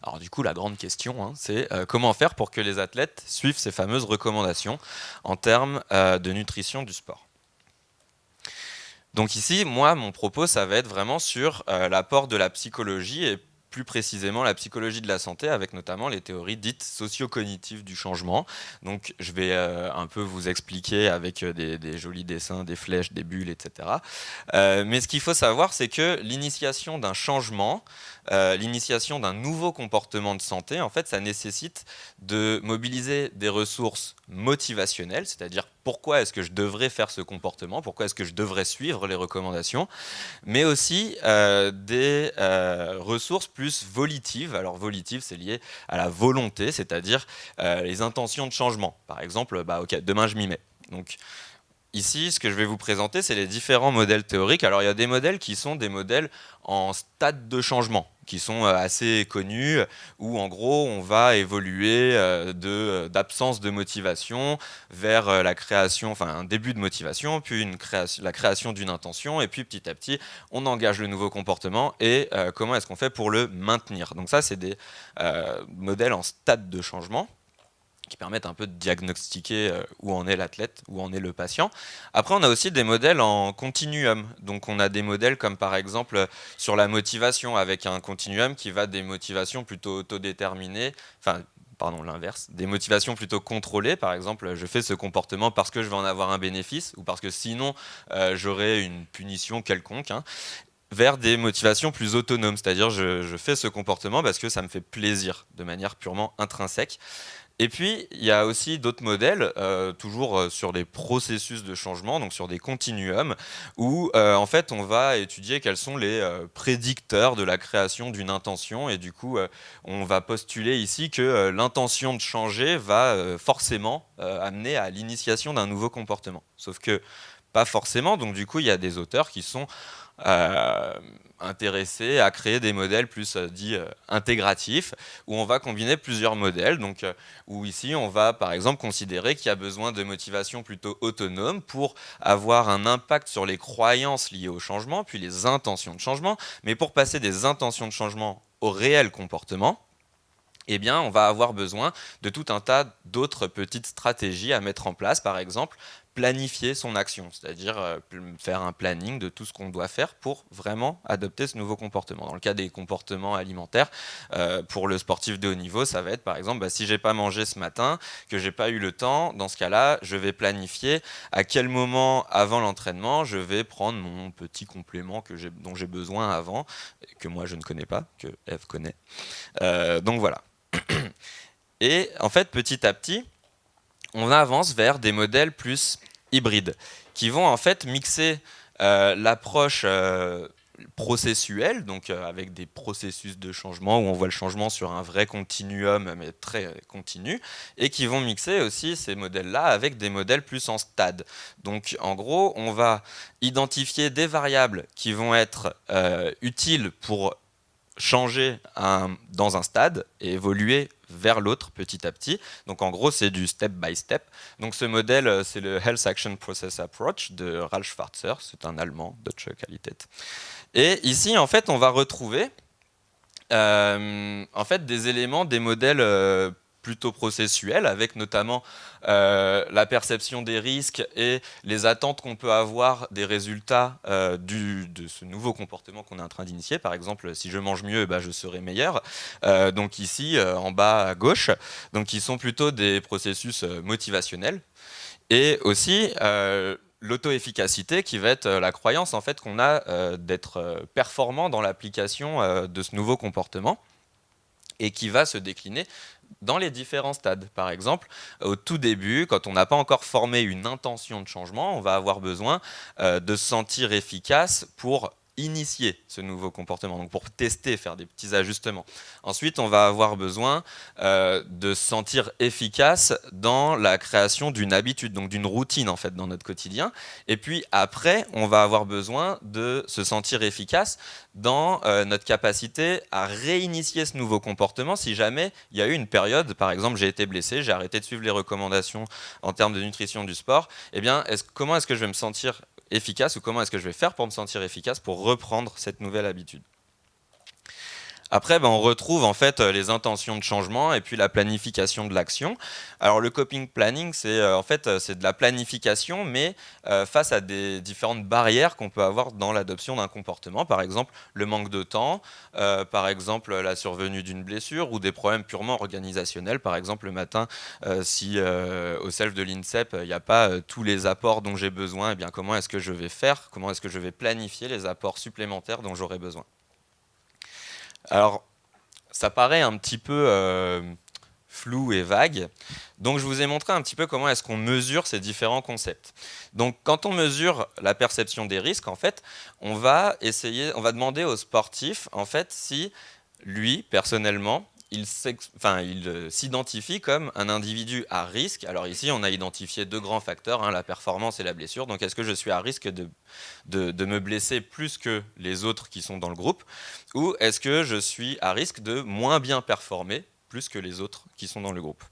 Alors du coup, la grande question, c'est comment faire pour que les athlètes suivent ces fameuses recommandations en termes de nutrition du sport. Donc ici, moi, mon propos, ça va être vraiment sur l'apport de la psychologie et plus précisément la psychologie de la santé, avec notamment les théories dites socio-cognitives du changement. Donc je vais un peu vous expliquer avec des jolis dessins, des flèches, des bulles, etc. Mais ce qu'il faut savoir, c'est que l'initiation d'un changement, l'initiation d'un nouveau comportement de santé, en fait, ça nécessite de mobiliser des ressources motivationnelles, c'est-à-dire pourquoi est-ce que je devrais faire ce comportement, pourquoi est-ce que je devrais suivre les recommandations, mais aussi des ressources plus volitives. Alors volitive, c'est lié à la volonté, c'est-à-dire les intentions de changement. Par exemple, ok, demain je m'y mets. Donc ici, ce que je vais vous présenter, c'est les différents modèles théoriques. Alors il y a des modèles qui sont des modèles en stade de changement, qui sont assez connus, où en gros on va évoluer d'absence de motivation vers la création, enfin un début de motivation, puis la création d'une intention, et puis petit à petit on engage le nouveau comportement, et comment est-ce qu'on fait pour le maintenir. Donc ça c'est des modèles en stade de changement, qui permettent un peu de diagnostiquer où en est l'athlète, où en est le patient. Après, on a aussi des modèles en continuum. Donc, on a des modèles comme par exemple sur la motivation, avec un continuum qui va des motivations plutôt autodéterminées, enfin, pardon, l'inverse, des motivations plutôt contrôlées. Par exemple, je fais ce comportement parce que je vais en avoir un bénéfice, ou parce que sinon, j'aurai une punition quelconque, vers des motivations plus autonomes, c'est-à-dire je fais ce comportement parce que ça me fait plaisir, de manière purement intrinsèque. Et puis, il y a aussi d'autres modèles, toujours sur des processus de changement, donc sur des continuums, où en fait on va étudier quels sont les prédicteurs de la création d'une intention, et du coup on va postuler ici que l'intention de changer va forcément amener à l'initiation d'un nouveau comportement. Sauf que pas forcément, donc du coup il y a des auteurs qui sont intéressés à créer des modèles plus dits intégratifs, où on va combiner plusieurs modèles, donc où ici on va par exemple considérer qu'il y a besoin de motivation plutôt autonome pour avoir un impact sur les croyances liées au changement, puis les intentions de changement, mais pour passer des intentions de changement au réel comportement, eh bien, on va avoir besoin de tout un tas d'autres petites stratégies à mettre en place, par exemple planifier son action, c'est-à-dire faire un planning de tout ce qu'on doit faire pour vraiment adopter ce nouveau comportement. Dans le cas des comportements alimentaires, pour le sportif de haut niveau, ça va être par exemple, si j'ai pas mangé ce matin, que j'ai pas eu le temps, dans ce cas-là, je vais planifier à quel moment avant l'entraînement, je vais prendre mon petit complément dont j'ai besoin avant, que moi je ne connais pas, que Eve connaît. Donc voilà. Et en fait, petit à petit, on avance vers des modèles plus hybrides, qui vont en fait mixer l'approche processuelle, donc avec des processus de changement où on voit le changement sur un vrai continuum, mais très continu, et qui vont mixer aussi ces modèles-là avec des modèles plus en stade. Donc en gros, on va identifier des variables qui vont être utiles pour changer dans un stade et évoluer vers l'autre petit à petit. Donc en gros, c'est du step by step. Donc ce modèle, c'est le Health Action Process Approach de Ralf Schwarzer. C'est un Allemand, Deutsche Qualität. Et ici, en fait, on va retrouver en fait, des éléments, des modèles plutôt processuels, avec notamment la perception des risques et les attentes qu'on peut avoir des résultats de ce nouveau comportement qu'on est en train d'initier. Par exemple, si je mange mieux, je serai meilleur. Donc ici, en bas à gauche, donc qui sont plutôt des processus motivationnels. Et aussi l'auto-efficacité, qui va être la croyance en fait, qu'on a d'être performant dans l'application de ce nouveau comportement, et qui va se décliner dans les différents stades. Par exemple, au tout début, quand on n'a pas encore formé une intention de changement, on va avoir besoin de se sentir efficace pour initier ce nouveau comportement, donc pour tester, faire des petits ajustements. Ensuite, on va avoir besoin de se sentir efficace dans la création d'une habitude, donc d'une routine en fait dans notre quotidien. Et puis après, on va avoir besoin de se sentir efficace dans notre capacité à réinitier ce nouveau comportement si jamais il y a eu une période, par exemple j'ai été blessé, j'ai arrêté de suivre les recommandations en termes de nutrition du sport, eh bien comment est-ce que je vais me sentir efficace, ou comment est-ce que je vais faire pour me sentir efficace pour reprendre cette nouvelle habitude. Après, on retrouve en fait les intentions de changement et puis la planification de l'action. Alors le coping planning, c'est en fait c'est de la planification, mais face à des différentes barrières qu'on peut avoir dans l'adoption d'un comportement. Par exemple, le manque de temps, par exemple la survenue d'une blessure ou des problèmes purement organisationnels. Par exemple, le matin, si au self de l'INSEP, il n'y a pas tous les apports dont j'ai besoin, eh bien comment est-ce que je vais faire? Comment est-ce que je vais planifier les apports supplémentaires dont j'aurai besoin? Alors, ça paraît un petit peu flou et vague. Donc, je vous ai montré un petit peu comment est-ce qu'on mesure ces différents concepts. Donc, quand on mesure la perception des risques, en fait, on va demander au sportif, en fait, si lui, personnellement, il s'identifie comme un individu à risque. Alors ici, on a identifié deux grands facteurs, la performance et la blessure. Donc, est-ce que je suis à risque de me blesser plus que les autres qui sont dans le groupe, ou est-ce que je suis à risque de moins bien performer plus que les autres qui sont dans le groupe?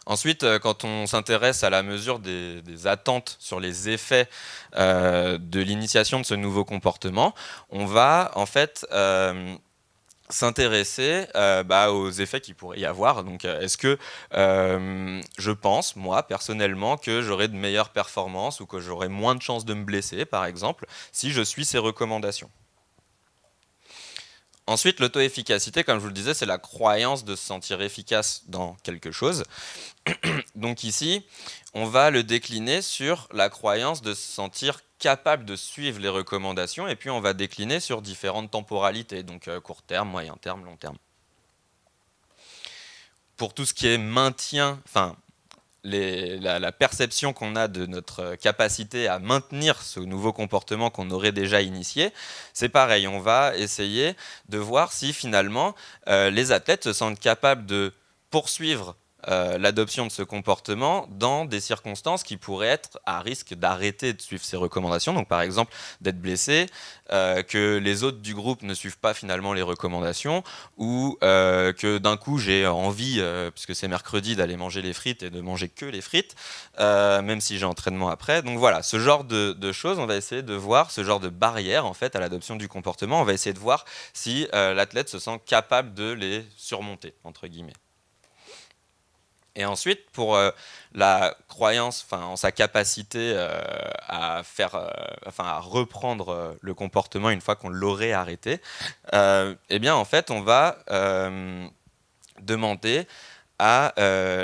Ensuite, quand on s'intéresse à la mesure des attentes sur les effets de l'initiation de ce nouveau comportement, on va en fait s'intéresser aux effets qu'il pourrait y avoir. Donc, est-ce que je pense, moi, personnellement, que j'aurai de meilleures performances ou que j'aurai moins de chances de me blesser, par exemple, si je suis ces recommandations? Ensuite, l'auto-efficacité, comme je vous le disais, c'est la croyance de se sentir efficace dans quelque chose. Donc ici, on va le décliner sur la croyance de se sentir capable de suivre les recommandations, et puis on va décliner sur différentes temporalités, donc court terme, moyen terme, long terme. Pour tout ce qui est maintien, la perception qu'on a de notre capacité à maintenir ce nouveau comportement qu'on aurait déjà initié, c'est pareil, on va essayer de voir si finalement les athlètes se sentent capables de poursuivre l'adoption de ce comportement dans des circonstances qui pourraient être à risque d'arrêter de suivre ces recommandations. Donc par exemple d'être blessé, que les autres du groupe ne suivent pas finalement les recommandations, ou que d'un coup j'ai envie, puisque c'est mercredi, d'aller manger les frites et de manger que les frites, même si j'ai entraînement après. Donc voilà, ce genre de choses, on va essayer de voir, ce genre de barrière en fait à l'adoption du comportement, on va essayer de voir si l'athlète se sent capable de les surmonter, entre guillemets. Et ensuite, pour la croyance en sa capacité à reprendre le comportement une fois qu'on l'aurait arrêté, eh bien, en fait, on va demander à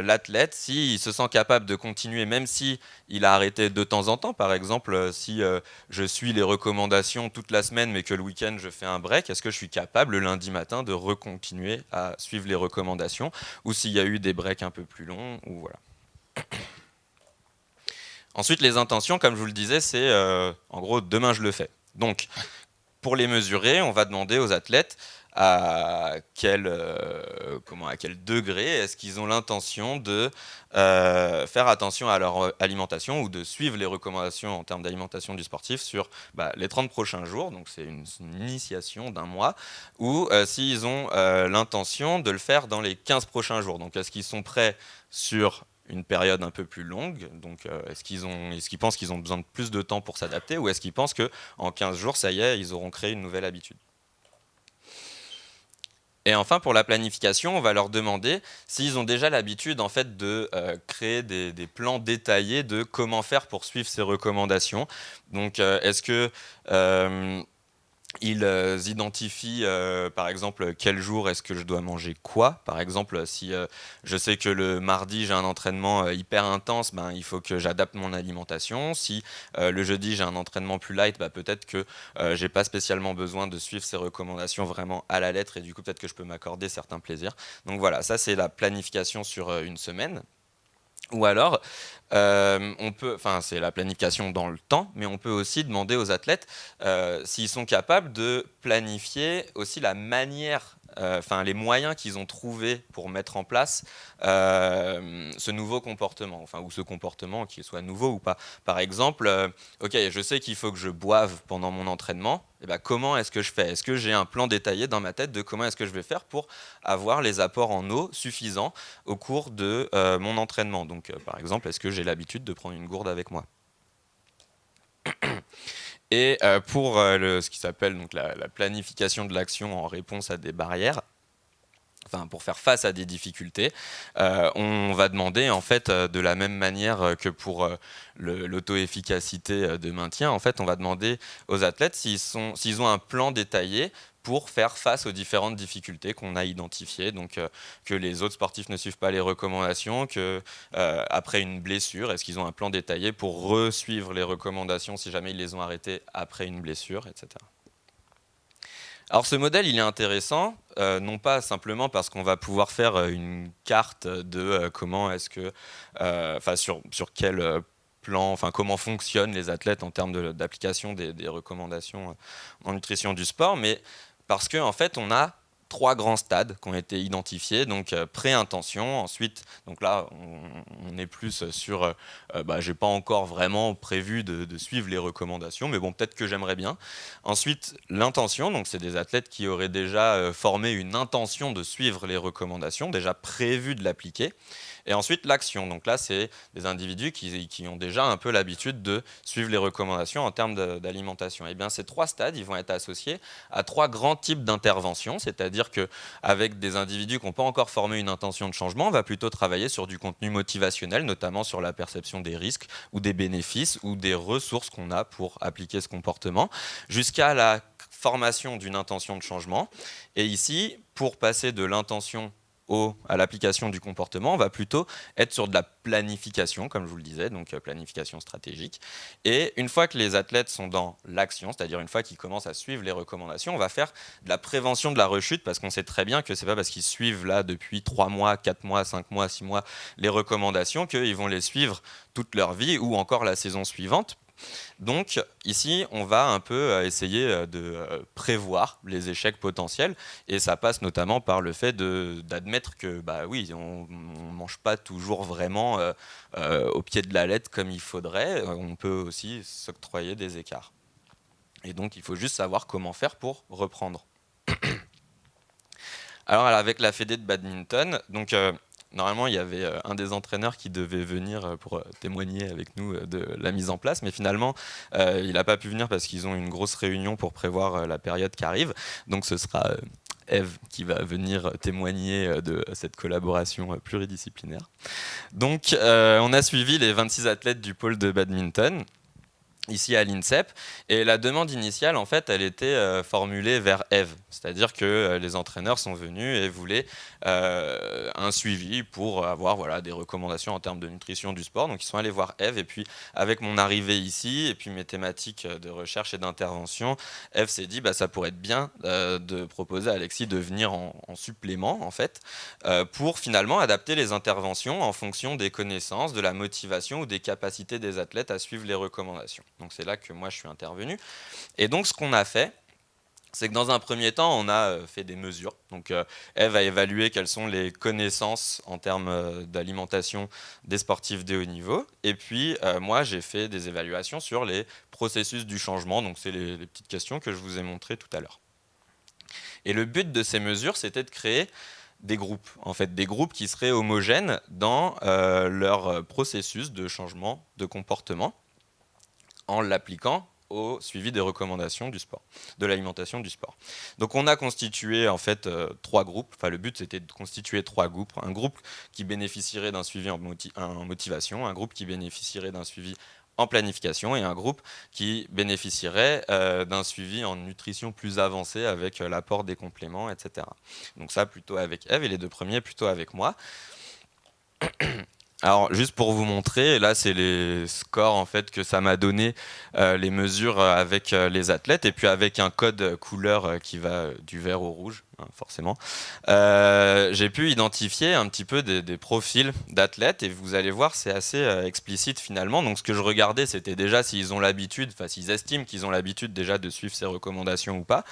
l'athlète s'il se sent capable de continuer, même si il a arrêté de temps en temps. Par exemple, si je suis les recommandations toute la semaine, mais que le week-end je fais un break, est-ce que je suis capable le lundi matin de recontinuer à suivre les recommandations, ou s'il y a eu des breaks un peu plus longs, ou voilà. Ensuite, les intentions, comme je vous le disais, c'est en gros demain je le fais. Donc, pour les mesurer, on va demander aux athlètes à quel degré est-ce qu'ils ont l'intention de faire attention à leur alimentation ou de suivre les recommandations en termes d'alimentation du sportif sur les 30 prochains jours, donc c'est une initiation d'un mois, ou s'ils ont l'intention de le faire dans les 15 prochains jours. Donc est-ce qu'ils sont prêts sur une période un peu plus longue, donc est-ce qu'ils pensent qu'ils ont besoin de plus de temps pour s'adapter, ou est-ce qu'ils pensent qu'en 15 jours, ça y est, ils auront créé une nouvelle habitude? Et enfin, pour la planification, on va leur demander s'ils ont déjà l'habitude en fait, de créer des plans détaillés de comment faire pour suivre ces recommandations. Donc, est-ce que ils identifient, par exemple, quel jour est-ce que je dois manger quoi. Par exemple, si je sais que le mardi, j'ai un entraînement hyper intense, il faut que j'adapte mon alimentation. Si le jeudi, j'ai un entraînement plus light, peut-être que je n'ai pas spécialement besoin de suivre ces recommandations vraiment à la lettre et du coup, peut-être que je peux m'accorder certains plaisirs. Donc voilà, ça, c'est la planification sur une semaine. Ou alors, c'est la planification dans le temps, mais on peut aussi demander aux athlètes s'ils sont capables de planifier aussi la manière, les moyens qu'ils ont trouvés pour mettre en place ce nouveau comportement, ou ce comportement qu'il soit nouveau ou pas. Par exemple, ok, je sais qu'il faut que je boive pendant mon entraînement. Comment est-ce que je fais? Est-ce que j'ai un plan détaillé dans ma tête de comment est-ce que je vais faire pour avoir les apports en eau suffisants au cours de mon entraînement? Donc, par exemple, est-ce que j'ai l'habitude de prendre une gourde avec moi? Et pour ce qui s'appelle donc, la planification de l'action en réponse à des barrières, pour faire face à des difficultés, on va demander en fait de la même manière que pour l'auto-efficacité de maintien, en fait on va demander aux athlètes s'ils ont un plan détaillé pour faire face aux différentes difficultés qu'on a identifiées, donc que les autres sportifs ne suivent pas les recommandations, que après une blessure, est-ce qu'ils ont un plan détaillé pour re-suivre les recommandations si jamais ils les ont arrêtées après une blessure, etc. Alors ce modèle, il est intéressant, non pas simplement parce qu'on va pouvoir faire une carte de comment est-ce que, sur quel plan, comment fonctionnent les athlètes en termes d'application des recommandations en nutrition du sport, mais parce qu'en fait, on a 3 grands stades qui ont été identifiés, donc pré-intention, ensuite, donc là on est plus sur, j'ai pas encore vraiment prévu de suivre les recommandations, mais bon, peut-être que j'aimerais bien. Ensuite, l'intention, donc c'est des athlètes qui auraient déjà formé une intention de suivre les recommandations, déjà prévu de l'appliquer. Et ensuite, l'action. Donc là, c'est des individus qui ont déjà un peu l'habitude de suivre les recommandations en termes d'alimentation. Et bien, ces 3 stades, ils vont être associés à 3 grands types d'interventions, c'est-à-dire qu'avec des individus qui n'ont pas encore formé une intention de changement, on va plutôt travailler sur du contenu motivationnel, notamment sur la perception des risques ou des bénéfices ou des ressources qu'on a pour appliquer ce comportement, jusqu'à la formation d'une intention de changement. Et ici, pour passer de l'intention à l'application du comportement, on va plutôt être sur de la planification, comme je vous le disais, donc planification stratégique. Et une fois que les athlètes sont dans l'action, c'est-à-dire une fois qu'ils commencent à suivre les recommandations, on va faire de la prévention de la rechute, parce qu'on sait très bien que c'est pas parce qu'ils suivent là depuis 3 mois, 4 mois, 5 mois, 6 mois les recommandations qu'ils vont les suivre toute leur vie ou encore la saison suivante. Donc ici, on va un peu essayer de prévoir les échecs potentiels, et ça passe notamment par le fait d'admettre que oui, on ne mange pas toujours vraiment au pied de la lettre comme il faudrait, on peut aussi s'octroyer des écarts. Et donc il faut juste savoir comment faire pour reprendre. Alors avec la Fédé de badminton, donc normalement, il y avait un des entraîneurs qui devait venir pour témoigner avec nous de la mise en place, mais finalement, il n'a pas pu venir parce qu'ils ont une grosse réunion pour prévoir la période qui arrive. Donc ce sera Eve qui va venir témoigner de cette collaboration pluridisciplinaire. Donc on a suivi les 26 athlètes du pôle de badminton ici à l'INSEP, et la demande initiale, en fait, elle était formulée vers Eve, c'est-à-dire que les entraîneurs sont venus et voulaient un suivi pour avoir des recommandations en termes de nutrition du sport, donc ils sont allés voir Eve, et puis avec mon arrivée ici, et puis mes thématiques de recherche et d'intervention, Eve s'est dit, ça pourrait être bien de proposer à Alexis de venir en supplément, en fait, pour finalement adapter les interventions en fonction des connaissances, de la motivation ou des capacités des athlètes à suivre les recommandations. Donc c'est là que moi je suis intervenu. Et donc ce qu'on a fait, c'est que dans un premier temps, on a fait des mesures. Donc Eve a évalué quelles sont les connaissances en termes d'alimentation des sportifs de haut niveau. Et puis moi, j'ai fait des évaluations sur les processus du changement. Donc c'est les petites questions que je vous ai montrées tout à l'heure. Et le but de ces mesures, c'était de créer des groupes, en fait, des groupes qui seraient homogènes dans leur processus de changement de comportement en l'appliquant au suivi des recommandations du sport, de l'alimentation du sport. Donc on a constitué en fait 3 groupes. Enfin, le but c'était de constituer 3 groupes. Un groupe qui bénéficierait d'un suivi en motivation, un groupe qui bénéficierait d'un suivi en planification et un groupe qui bénéficierait d'un suivi en nutrition plus avancé avec l'apport des compléments, etc. Donc ça plutôt avec Eve et les 2 premiers plutôt avec moi. Alors juste pour vous montrer, là c'est les scores en fait que ça m'a donné, les mesures avec les athlètes et puis avec un code couleur qui va du vert au rouge, hein, forcément. J'ai pu identifier un petit peu des profils d'athlètes et vous allez voir c'est assez explicite finalement. Donc ce que je regardais c'était déjà s'ils ont l'habitude, enfin s'ils estiment qu'ils ont l'habitude déjà de suivre ces recommandations ou pas.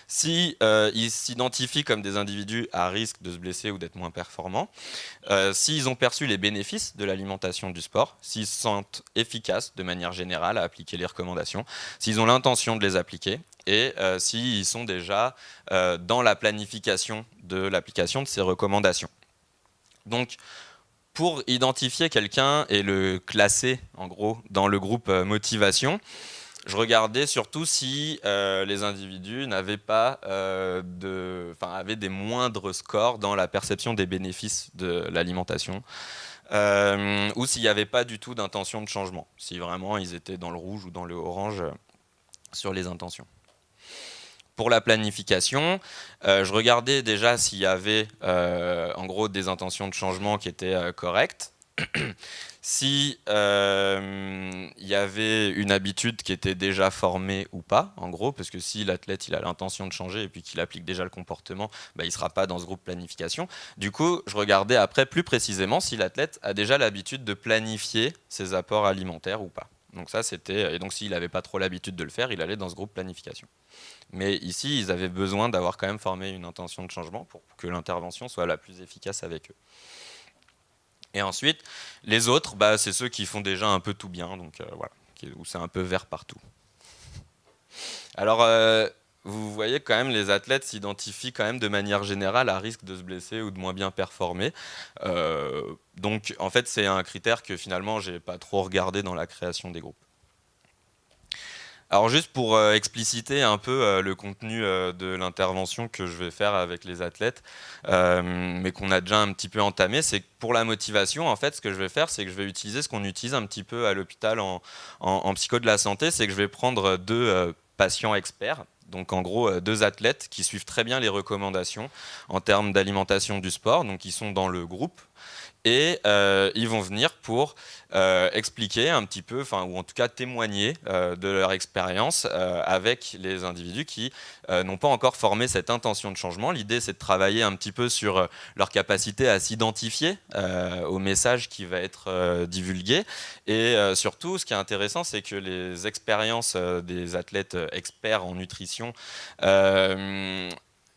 Si ils s'identifient comme des individus à risque de se blesser ou d'être moins performants, s'ils ont perçu les bénéfices de l'alimentation du sport, s'ils se sentent efficaces de manière générale à appliquer les recommandations, s'ils ont l'intention de les appliquer et s'ils sont déjà dans la planification de l'application de ces recommandations. Donc, pour identifier quelqu'un et le classer en gros dans le groupe motivation, je regardais surtout si les individus n'avaient pas avaient des moindres scores dans la perception des bénéfices de l'alimentation, ou s'il n'y avait pas du tout d'intention de changement, si vraiment ils étaient dans le rouge ou dans le orange sur les intentions. Pour la planification, je regardais déjà s'il y avait en gros des intentions de changement qui étaient correctes. Si il y avait une habitude qui était déjà formée ou pas, en gros, parce que si l'athlète il a l'intention de changer et puis qu'il applique déjà le comportement, il ne sera pas dans ce groupe planification. Du coup, je regardais après plus précisément si l'athlète a déjà l'habitude de planifier ses apports alimentaires ou pas. Donc ça, c'était, et donc s'il n'avait pas trop l'habitude de le faire, il allait dans ce groupe planification. Mais ici, ils avaient besoin d'avoir quand même formé une intention de changement pour que l'intervention soit la plus efficace avec eux. Et ensuite, les autres, c'est ceux qui font déjà un peu tout bien, donc voilà, où c'est un peu vert partout. Alors, vous voyez quand même, les athlètes s'identifient quand même de manière générale à risque de se blesser ou de moins bien performer. Donc, en fait, c'est un critère que finalement, j'ai pas trop regardé dans la création des groupes. Alors juste pour expliciter un peu le contenu de l'intervention que je vais faire avec les athlètes, mais qu'on a déjà un petit peu entamé, c'est que pour la motivation, en fait, ce que je vais faire, c'est que je vais utiliser ce qu'on utilise un petit peu à l'hôpital en psycho de la santé, c'est que je vais prendre 2 patients experts, donc en gros 2 athlètes qui suivent très bien les recommandations en termes d'alimentation du sport, donc ils sont dans le groupe. Et ils vont venir pour expliquer un petit peu, ou en tout cas témoigner de leur expérience avec les individus qui n'ont pas encore formé cette intention de changement. L'idée, c'est de travailler un petit peu sur leur capacité à s'identifier au message qui va être divulgué. Et surtout, ce qui est intéressant, c'est que les expériences des athlètes experts en nutrition, elles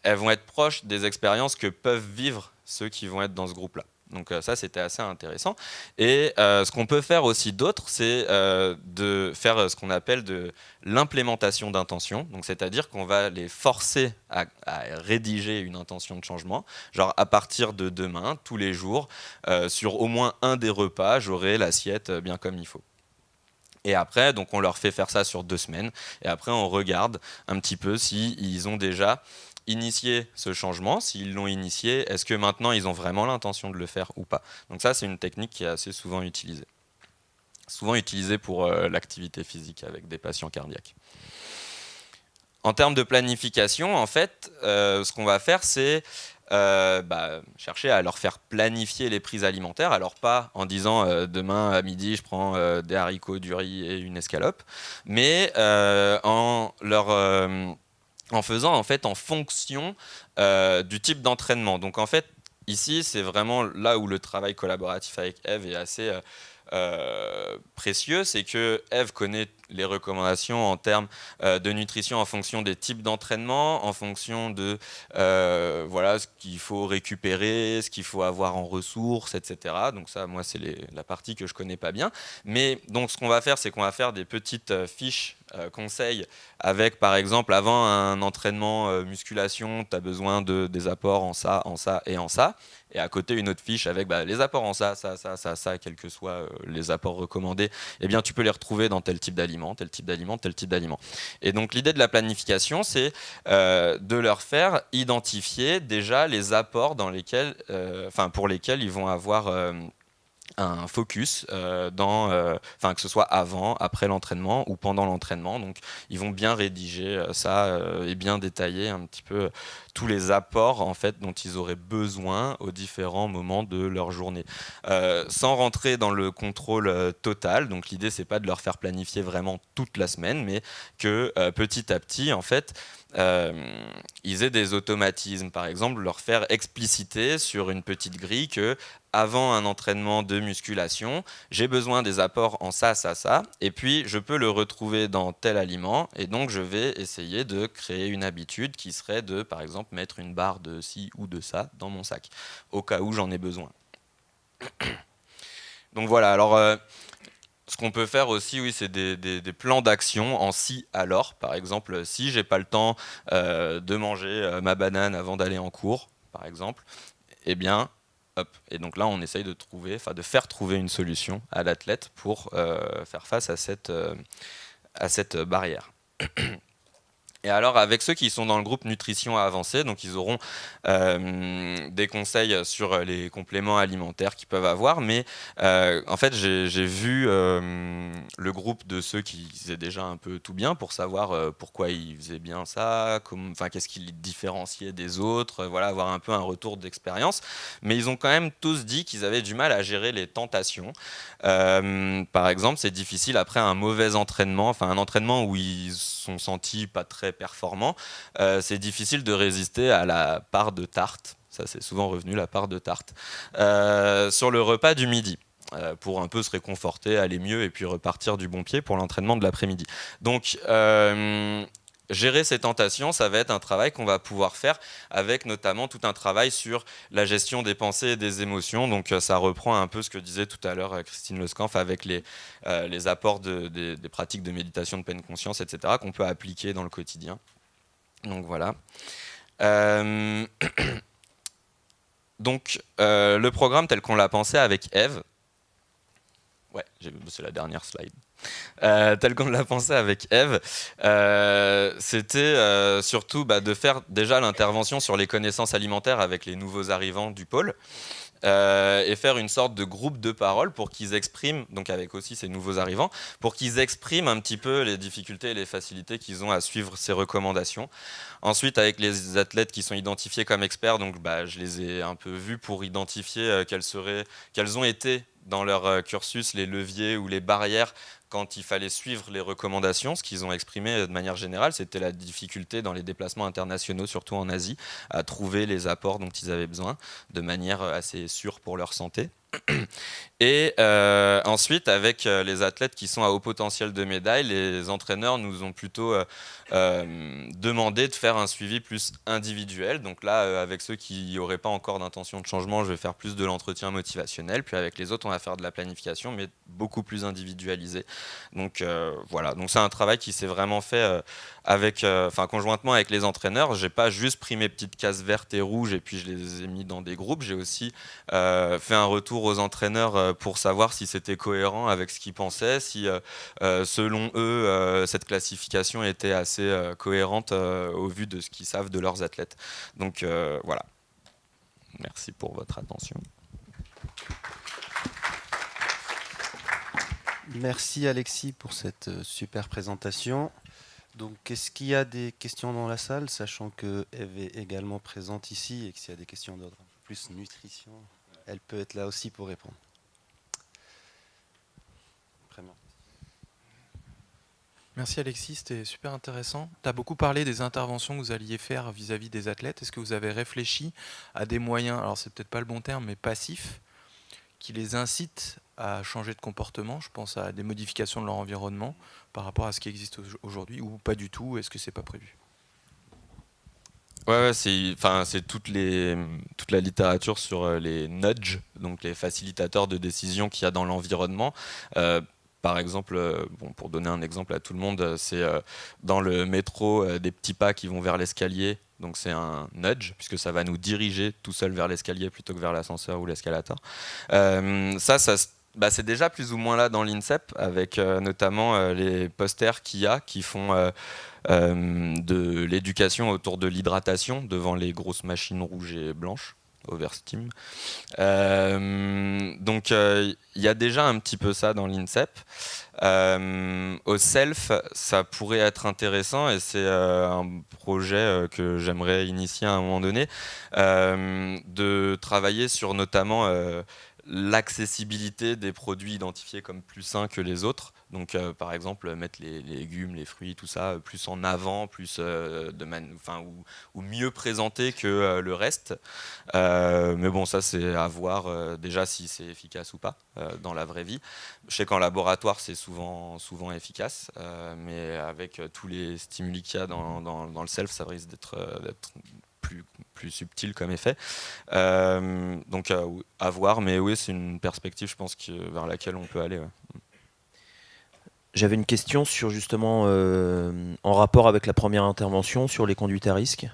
vont être proches des expériences que peuvent vivre ceux qui vont être dans ce groupe-là. Donc ça, c'était assez intéressant. Et ce qu'on peut faire aussi d'autre, c'est de faire ce qu'on appelle de l'implémentation d'intention. Donc c'est-à-dire qu'on va les forcer à rédiger une intention de changement. Genre à partir de demain, tous les jours, sur au moins un des repas, j'aurai l'assiette bien comme il faut. Et après, donc on leur fait faire ça sur 2 semaines. Et après, on regarde un petit peu s'ils ont déjà initier ce changement, s'ils l'ont initié, est-ce que maintenant ils ont vraiment l'intention de le faire ou pas. Donc ça, c'est une technique qui est assez souvent utilisée. Souvent utilisée pour l'activité physique avec des patients cardiaques. En termes de planification, en fait, ce qu'on va faire, c'est chercher à leur faire planifier les prises alimentaires. Alors pas en disant demain à midi, je prends des haricots, du riz et une escalope, mais en faisant en fait en fonction du type d'entraînement. Donc en fait, ici, c'est vraiment là où le travail collaboratif avec Eve est assez précieux, c'est que Eve connaît les recommandations en termes de nutrition en fonction des types d'entraînement, en fonction de voilà, ce qu'il faut récupérer, ce qu'il faut avoir en ressources, etc. Donc ça, moi, c'est la partie que je connais pas bien. Mais donc, ce qu'on va faire, c'est qu'on va faire des petites fiches conseils avec, par exemple, avant un entraînement musculation, tu as besoin de des apports en ça et en ça. Et à côté, une autre fiche avec les apports en ça, quels que soient les apports recommandés, eh bien, tu peux les retrouver dans tel type d'aliment, tel type d'aliment, tel type d'aliment. Et donc, l'idée de la planification, c'est de leur faire identifier déjà les apports dans lesquels, pour lesquels ils vont avoir un focus que ce soit avant, après l'entraînement ou pendant l'entraînement. Donc ils vont bien rédiger ça et bien détailler un petit peu tous les apports en fait dont ils auraient besoin aux différents moments de leur journée, sans rentrer dans le contrôle total. Donc l'idée c'est pas de leur faire planifier vraiment toute la semaine, mais que petit à petit en fait ils aient des automatismes, par exemple leur faire expliciter sur une petite grille que avant un entraînement de musculation, j'ai besoin des apports en ça, et puis je peux le retrouver dans tel aliment, et donc je vais essayer de créer une habitude qui serait de, par exemple, mettre une barre de ci ou de ça dans mon sac, au cas où j'en ai besoin. Donc voilà, alors ce qu'on peut faire aussi, oui, c'est des plans d'action en si alors. Par exemple, si j'ai pas le temps de manger ma banane avant d'aller en cours, par exemple, eh bien, hop. Et donc là, on essaye de faire trouver une solution à l'athlète pour faire face à cette barrière. Et alors, avec ceux qui sont dans le groupe nutrition avancée, donc ils auront des conseils sur les compléments alimentaires qu'ils peuvent avoir. Mais en fait, j'ai vu le groupe de ceux qui faisaient déjà un peu tout bien pour savoir pourquoi ils faisaient bien ça, qu'est-ce qui les différenciait des autres, voilà, avoir un peu un retour d'expérience. Mais ils ont quand même tous dit qu'ils avaient du mal à gérer les tentations. Par exemple, c'est difficile après un mauvais entraînement, un entraînement où ils sont sentis pas très performants, c'est difficile de résister à la part de tarte. Ça, c'est souvent revenu, la part de tarte. Sur le repas du midi, pour un peu se réconforter, aller mieux et puis repartir du bon pied pour l'entraînement de l'après-midi. Donc, gérer ces tentations, ça va être un travail qu'on va pouvoir faire avec notamment tout un travail sur la gestion des pensées et des émotions. Donc ça reprend un peu ce que disait tout à l'heure Christine Lescanf avec les apports des pratiques de méditation de pleine conscience, etc., qu'on peut appliquer dans le quotidien. Donc voilà. Donc le programme tel qu'on l'a pensé avec Eve, ouais, c'est la dernière slide. Tel qu'on l'a pensé avec Eve, c'était surtout de faire déjà l'intervention sur les connaissances alimentaires avec les nouveaux arrivants du pôle et faire une sorte de groupe de parole pour qu'ils expriment, donc avec aussi ces nouveaux arrivants, pour qu'ils expriment un petit peu les difficultés et les facilités qu'ils ont à suivre ces recommandations. Ensuite, avec les athlètes qui sont identifiés comme experts, donc je les ai un peu vus pour identifier quels ont été dans leur cursus les leviers ou les barrières quand il fallait suivre les recommandations. Ce qu'ils ont exprimé de manière générale, c'était la difficulté dans les déplacements internationaux, surtout en Asie, à trouver les apports dont ils avaient besoin de manière assez sûre pour leur santé. Et ensuite, avec les athlètes qui sont à haut potentiel de médaille, les entraîneurs nous ont plutôt demandé de faire un suivi plus individuel. Donc là, avec ceux qui n'auraient pas encore d'intention de changement, je vais faire plus de l'entretien motivationnel. Puis avec les autres, on va faire de la planification, mais beaucoup plus individualisée. Donc voilà. Donc c'est un travail qui s'est vraiment fait conjointement avec les entraîneurs. J'ai pas juste pris mes petites cases vertes et rouges et puis je les ai mis dans des groupes. J'ai aussi fait un retour aux entraîneurs pour savoir si c'était cohérent avec ce qu'ils pensaient, si selon eux cette classification était assez cohérente au vu de ce qu'ils savent de leurs athlètes. Donc voilà. Merci pour votre attention. Merci Alexis pour cette super présentation. Donc, est-ce qu'il y a des questions dans la salle, sachant que Eve est également présente ici et que s'il y a des questions d'ordre plus nutrition, elle peut être là aussi pour répondre. Vraiment. Merci Alexis, c'était super intéressant. Tu as beaucoup parlé des interventions que vous alliez faire vis-à-vis des athlètes. Est-ce que vous avez réfléchi à des moyens, alors c'est peut-être pas le bon terme, mais passifs, qui les incitent à changer de comportement? Je pense à des modifications de leur environnement par rapport à ce qui existe aujourd'hui, ou pas du tout? Est-ce que c'est pas prévu? Ouais, c'est toute la littérature sur les nudges, donc les facilitateurs de décision qu'il y a dans l'environnement. Par exemple, pour donner un exemple à tout le monde, c'est dans le métro des petits pas qui vont vers l'escalier. Donc c'est un nudge, puisque ça va nous diriger tout seul vers l'escalier plutôt que vers l'ascenseur ou l'escalator. C'est déjà plus ou moins là dans l'INSEP, avec notamment les posters qu'il y a qui font de l'éducation autour de l'hydratation devant les grosses machines rouges et blanches. Oversteam. Donc il y a déjà un petit peu ça dans l'INSEP. Au self, ça pourrait être intéressant, et c'est un projet que j'aimerais initier à un moment donné, de travailler sur notamment l'accessibilité des produits identifiés comme plus sains que les autres. Donc par exemple mettre les légumes, les fruits, tout ça plus en avant, plus ou mieux présenté que le reste. Mais bon, ça c'est à voir déjà si c'est efficace ou pas dans la vraie vie. Je sais qu'en laboratoire c'est souvent efficace, mais avec tous les stimuli qu'il y a dans le self, ça risque d'être plus subtil comme effet. Donc à voir, mais oui, c'est une perspective, je pense, vers laquelle on peut aller. Ouais. J'avais une question sur justement en rapport avec la première intervention sur les conduites à risque.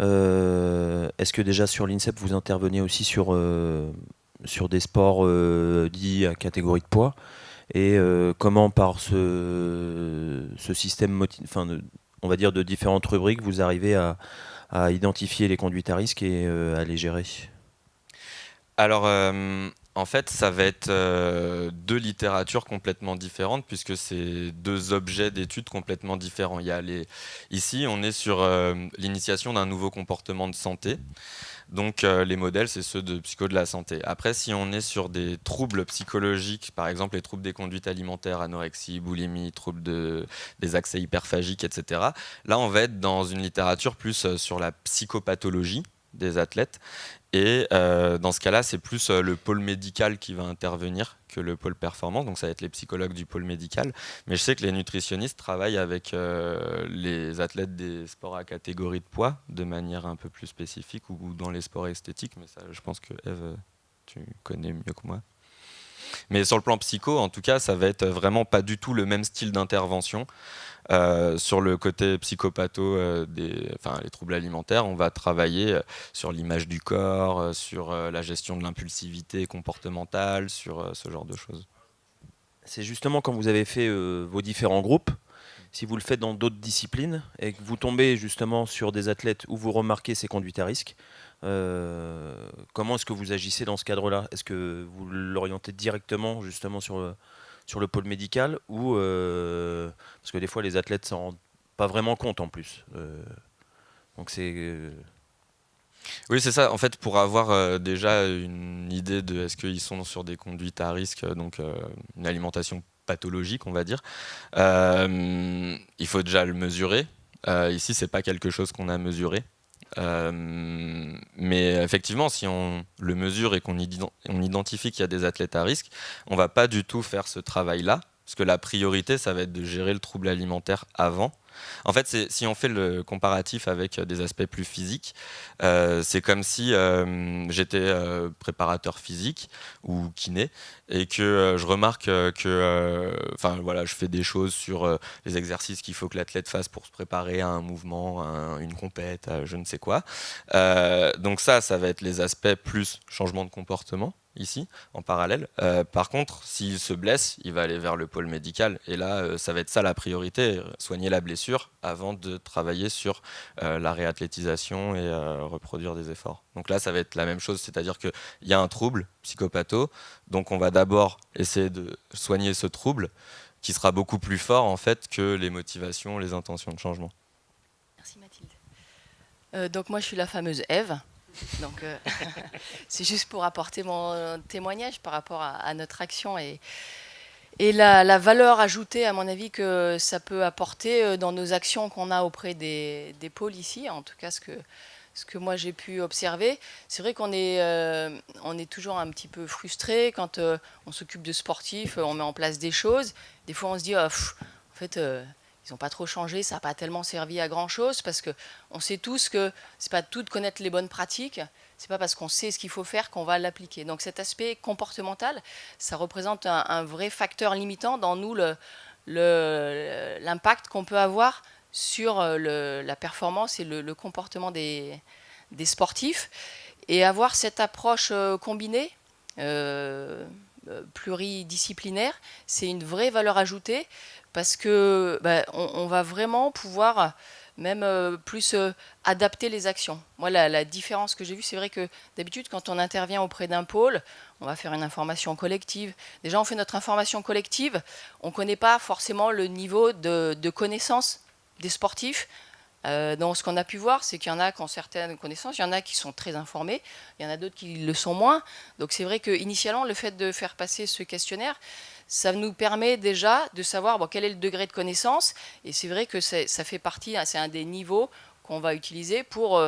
Est-ce que déjà sur l'INSEP vous intervenez aussi sur des sports dits à catégorie de poids, et comment par ce système on va dire de différentes rubriques vous arrivez à identifier les conduites à risque et à les gérer? Alors, en fait, ça va être deux littératures complètement différentes, puisque c'est deux objets d'études complètement différents. Ici, on est sur l'initiation d'un nouveau comportement de santé. Donc, les modèles, c'est ceux de psycho de la santé. Après, si on est sur des troubles psychologiques, par exemple les troubles des conduites alimentaires, anorexie, boulimie, troubles des accès hyperphagiques, etc., là, on va être dans une littérature plus sur la psychopathologie des athlètes. Et dans ce cas-là, c'est plus le pôle médical qui va intervenir que le pôle performance. Donc ça va être les psychologues du pôle médical. Mais je sais que les nutritionnistes travaillent avec les athlètes des sports à catégorie de poids de manière un peu plus spécifique, ou dans les sports esthétiques. Mais ça, je pense que Eve, tu connais mieux que moi. Mais sur le plan psycho, en tout cas, ça va être vraiment pas du tout le même style d'intervention. Sur le côté psychopatho, les troubles alimentaires, on va travailler sur l'image du corps, sur la gestion de l'impulsivité comportementale, sur ce genre de choses. C'est justement quand vous avez fait vos différents groupes, si vous le faites dans d'autres disciplines et que vous tombez justement sur des athlètes où vous remarquez ces conduites à risque, comment est-ce que vous agissez dans ce cadre-là? Est-ce que vous l'orientez directement justement sur le pôle médical, ou parce que des fois les athlètes s'en rendent pas vraiment compte en plus. Donc c'est Oui, c'est ça. En fait, pour avoir déjà une idée de est-ce qu'ils sont sur des conduites à risque, donc une alimentation pathologique, on va dire, il faut déjà le mesurer. Ici, c'est pas quelque chose qu'on a mesuré. Mais effectivement, si on le mesure et qu'on identifie qu'il y a des athlètes à risque, on va pas du tout faire ce travail-là, parce que la priorité, ça va être de gérer le trouble alimentaire avant. En fait, si on fait le comparatif avec des aspects plus physiques, c'est comme si j'étais préparateur physique ou kiné, et que je remarque que je fais des choses sur les exercices qu'il faut que l'athlète fasse pour se préparer à un mouvement, à une compète, à je ne sais quoi. Donc ça va être les aspects plus changement de comportement, ici, en parallèle. Par contre, s'il se blesse, il va aller vers le pôle médical, et là, ça va être ça la priorité, soigner la blessure avant de travailler sur la réathlétisation et reproduire des efforts. Donc là, ça va être la même chose, c'est-à-dire qu'il y a un trouble psychopatho, donc on va d'abord essayer de soigner ce trouble, qui sera beaucoup plus fort en fait que les motivations, les intentions de changement. Merci Mathilde. Donc moi, je suis la fameuse Ève. Donc c'est juste pour apporter mon témoignage par rapport à notre action et la valeur ajoutée, à mon avis, que ça peut apporter dans nos actions qu'on a auprès des pôles ici. En tout cas, ce ce que moi j'ai pu observer, c'est vrai qu'on est toujours un petit peu frustré quand on s'occupe de sportifs, on met en place des choses. Des fois on se dit, en fait, ils n'ont pas trop changé, ça n'a pas tellement servi à grand chose, parce qu'on sait tous que c'est pas tout de connaître les bonnes pratiques, c'est pas parce qu'on sait ce qu'il faut faire qu'on va l'appliquer. Donc cet aspect comportemental, ça représente un vrai facteur limitant dans nous, l'impact qu'on peut avoir sur la performance et le comportement des sportifs. Et avoir cette approche combinée, pluridisciplinaire, c'est une vraie valeur ajoutée, parce que on va vraiment pouvoir même plus adapter les actions. Moi, la différence que j'ai vue, c'est vrai que d'habitude, quand on intervient auprès d'un pôle, on va faire une information collective. Déjà, on fait notre information collective, on ne connaît pas forcément le niveau de connaissance des sportifs. Donc, ce qu'on a pu voir, c'est qu'il y en a qui ont certaines connaissances, il y en a qui sont très informés, il y en a d'autres qui le sont moins. Donc, c'est vrai qu'initialement, le fait de faire passer ce questionnaire, ça nous permet déjà de savoir quel est le degré de connaissance. Et c'est vrai que ça fait partie, c'est un des niveaux qu'on va utiliser pour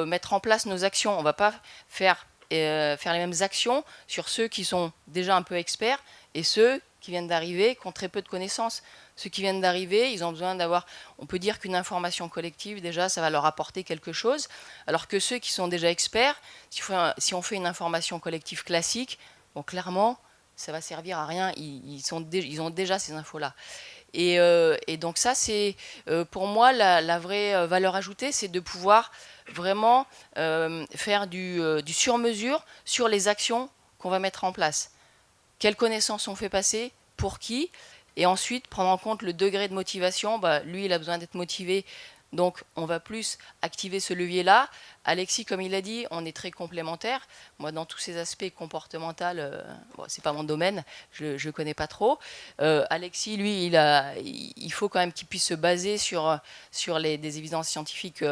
mettre en place nos actions. On ne va pas faire les mêmes actions sur ceux qui sont déjà un peu experts et ceux qui viennent d'arriver, qui ont très peu de connaissances. Ceux qui viennent d'arriver, ils ont besoin d'avoir... On peut dire qu'une information collective, déjà, ça va leur apporter quelque chose. Alors que ceux qui sont déjà experts, si on fait une information collective classique, clairement, ça va servir à rien. Ils ont déjà ces infos-là. Et donc ça, c'est pour moi la vraie valeur ajoutée, c'est de pouvoir vraiment faire du sur-mesure sur les actions qu'on va mettre en place. Quelles connaissances on fait passer, pour qui, et ensuite prendre en compte le degré de motivation. Lui, il a besoin d'être motivé, donc on va plus activer ce levier-là. Alexis, comme il a dit, on est très complémentaires. Moi, dans tous ces aspects comportementaux, c'est pas mon domaine, je ne connais pas trop. Alexis, lui, il faut quand même qu'il puisse se baser sur des évidences scientifiques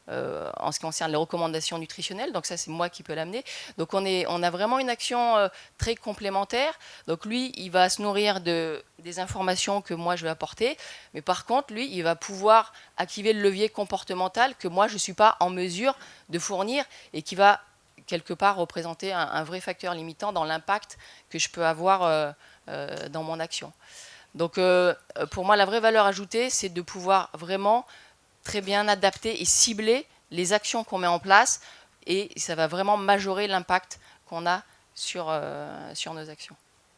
en ce qui concerne les recommandations nutritionnelles. Donc ça, c'est moi qui peux l'amener. Donc on a vraiment une action très complémentaire. Donc lui, il va se nourrir des informations que moi je vais apporter, mais par contre, lui, il va pouvoir activer le levier comportemental que moi je ne suis pas en mesure de fournir, et qui va quelque part représenter un vrai facteur limitant dans l'impact que je peux avoir dans mon action. Donc pour moi, la vraie valeur ajoutée, c'est de pouvoir vraiment très bien adapter et cibler les actions qu'on met en place, et ça va vraiment majorer l'impact qu'on a sur nos actions.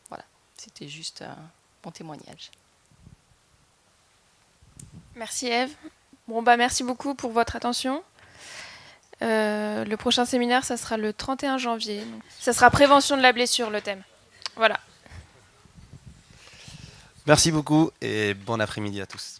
Voilà, c'était juste mon témoignage. Merci Ève. Merci beaucoup pour votre attention. Le prochain séminaire, ça sera le 31 janvier. Ça sera prévention de la blessure, le thème. Voilà. Merci beaucoup et bon après-midi à tous.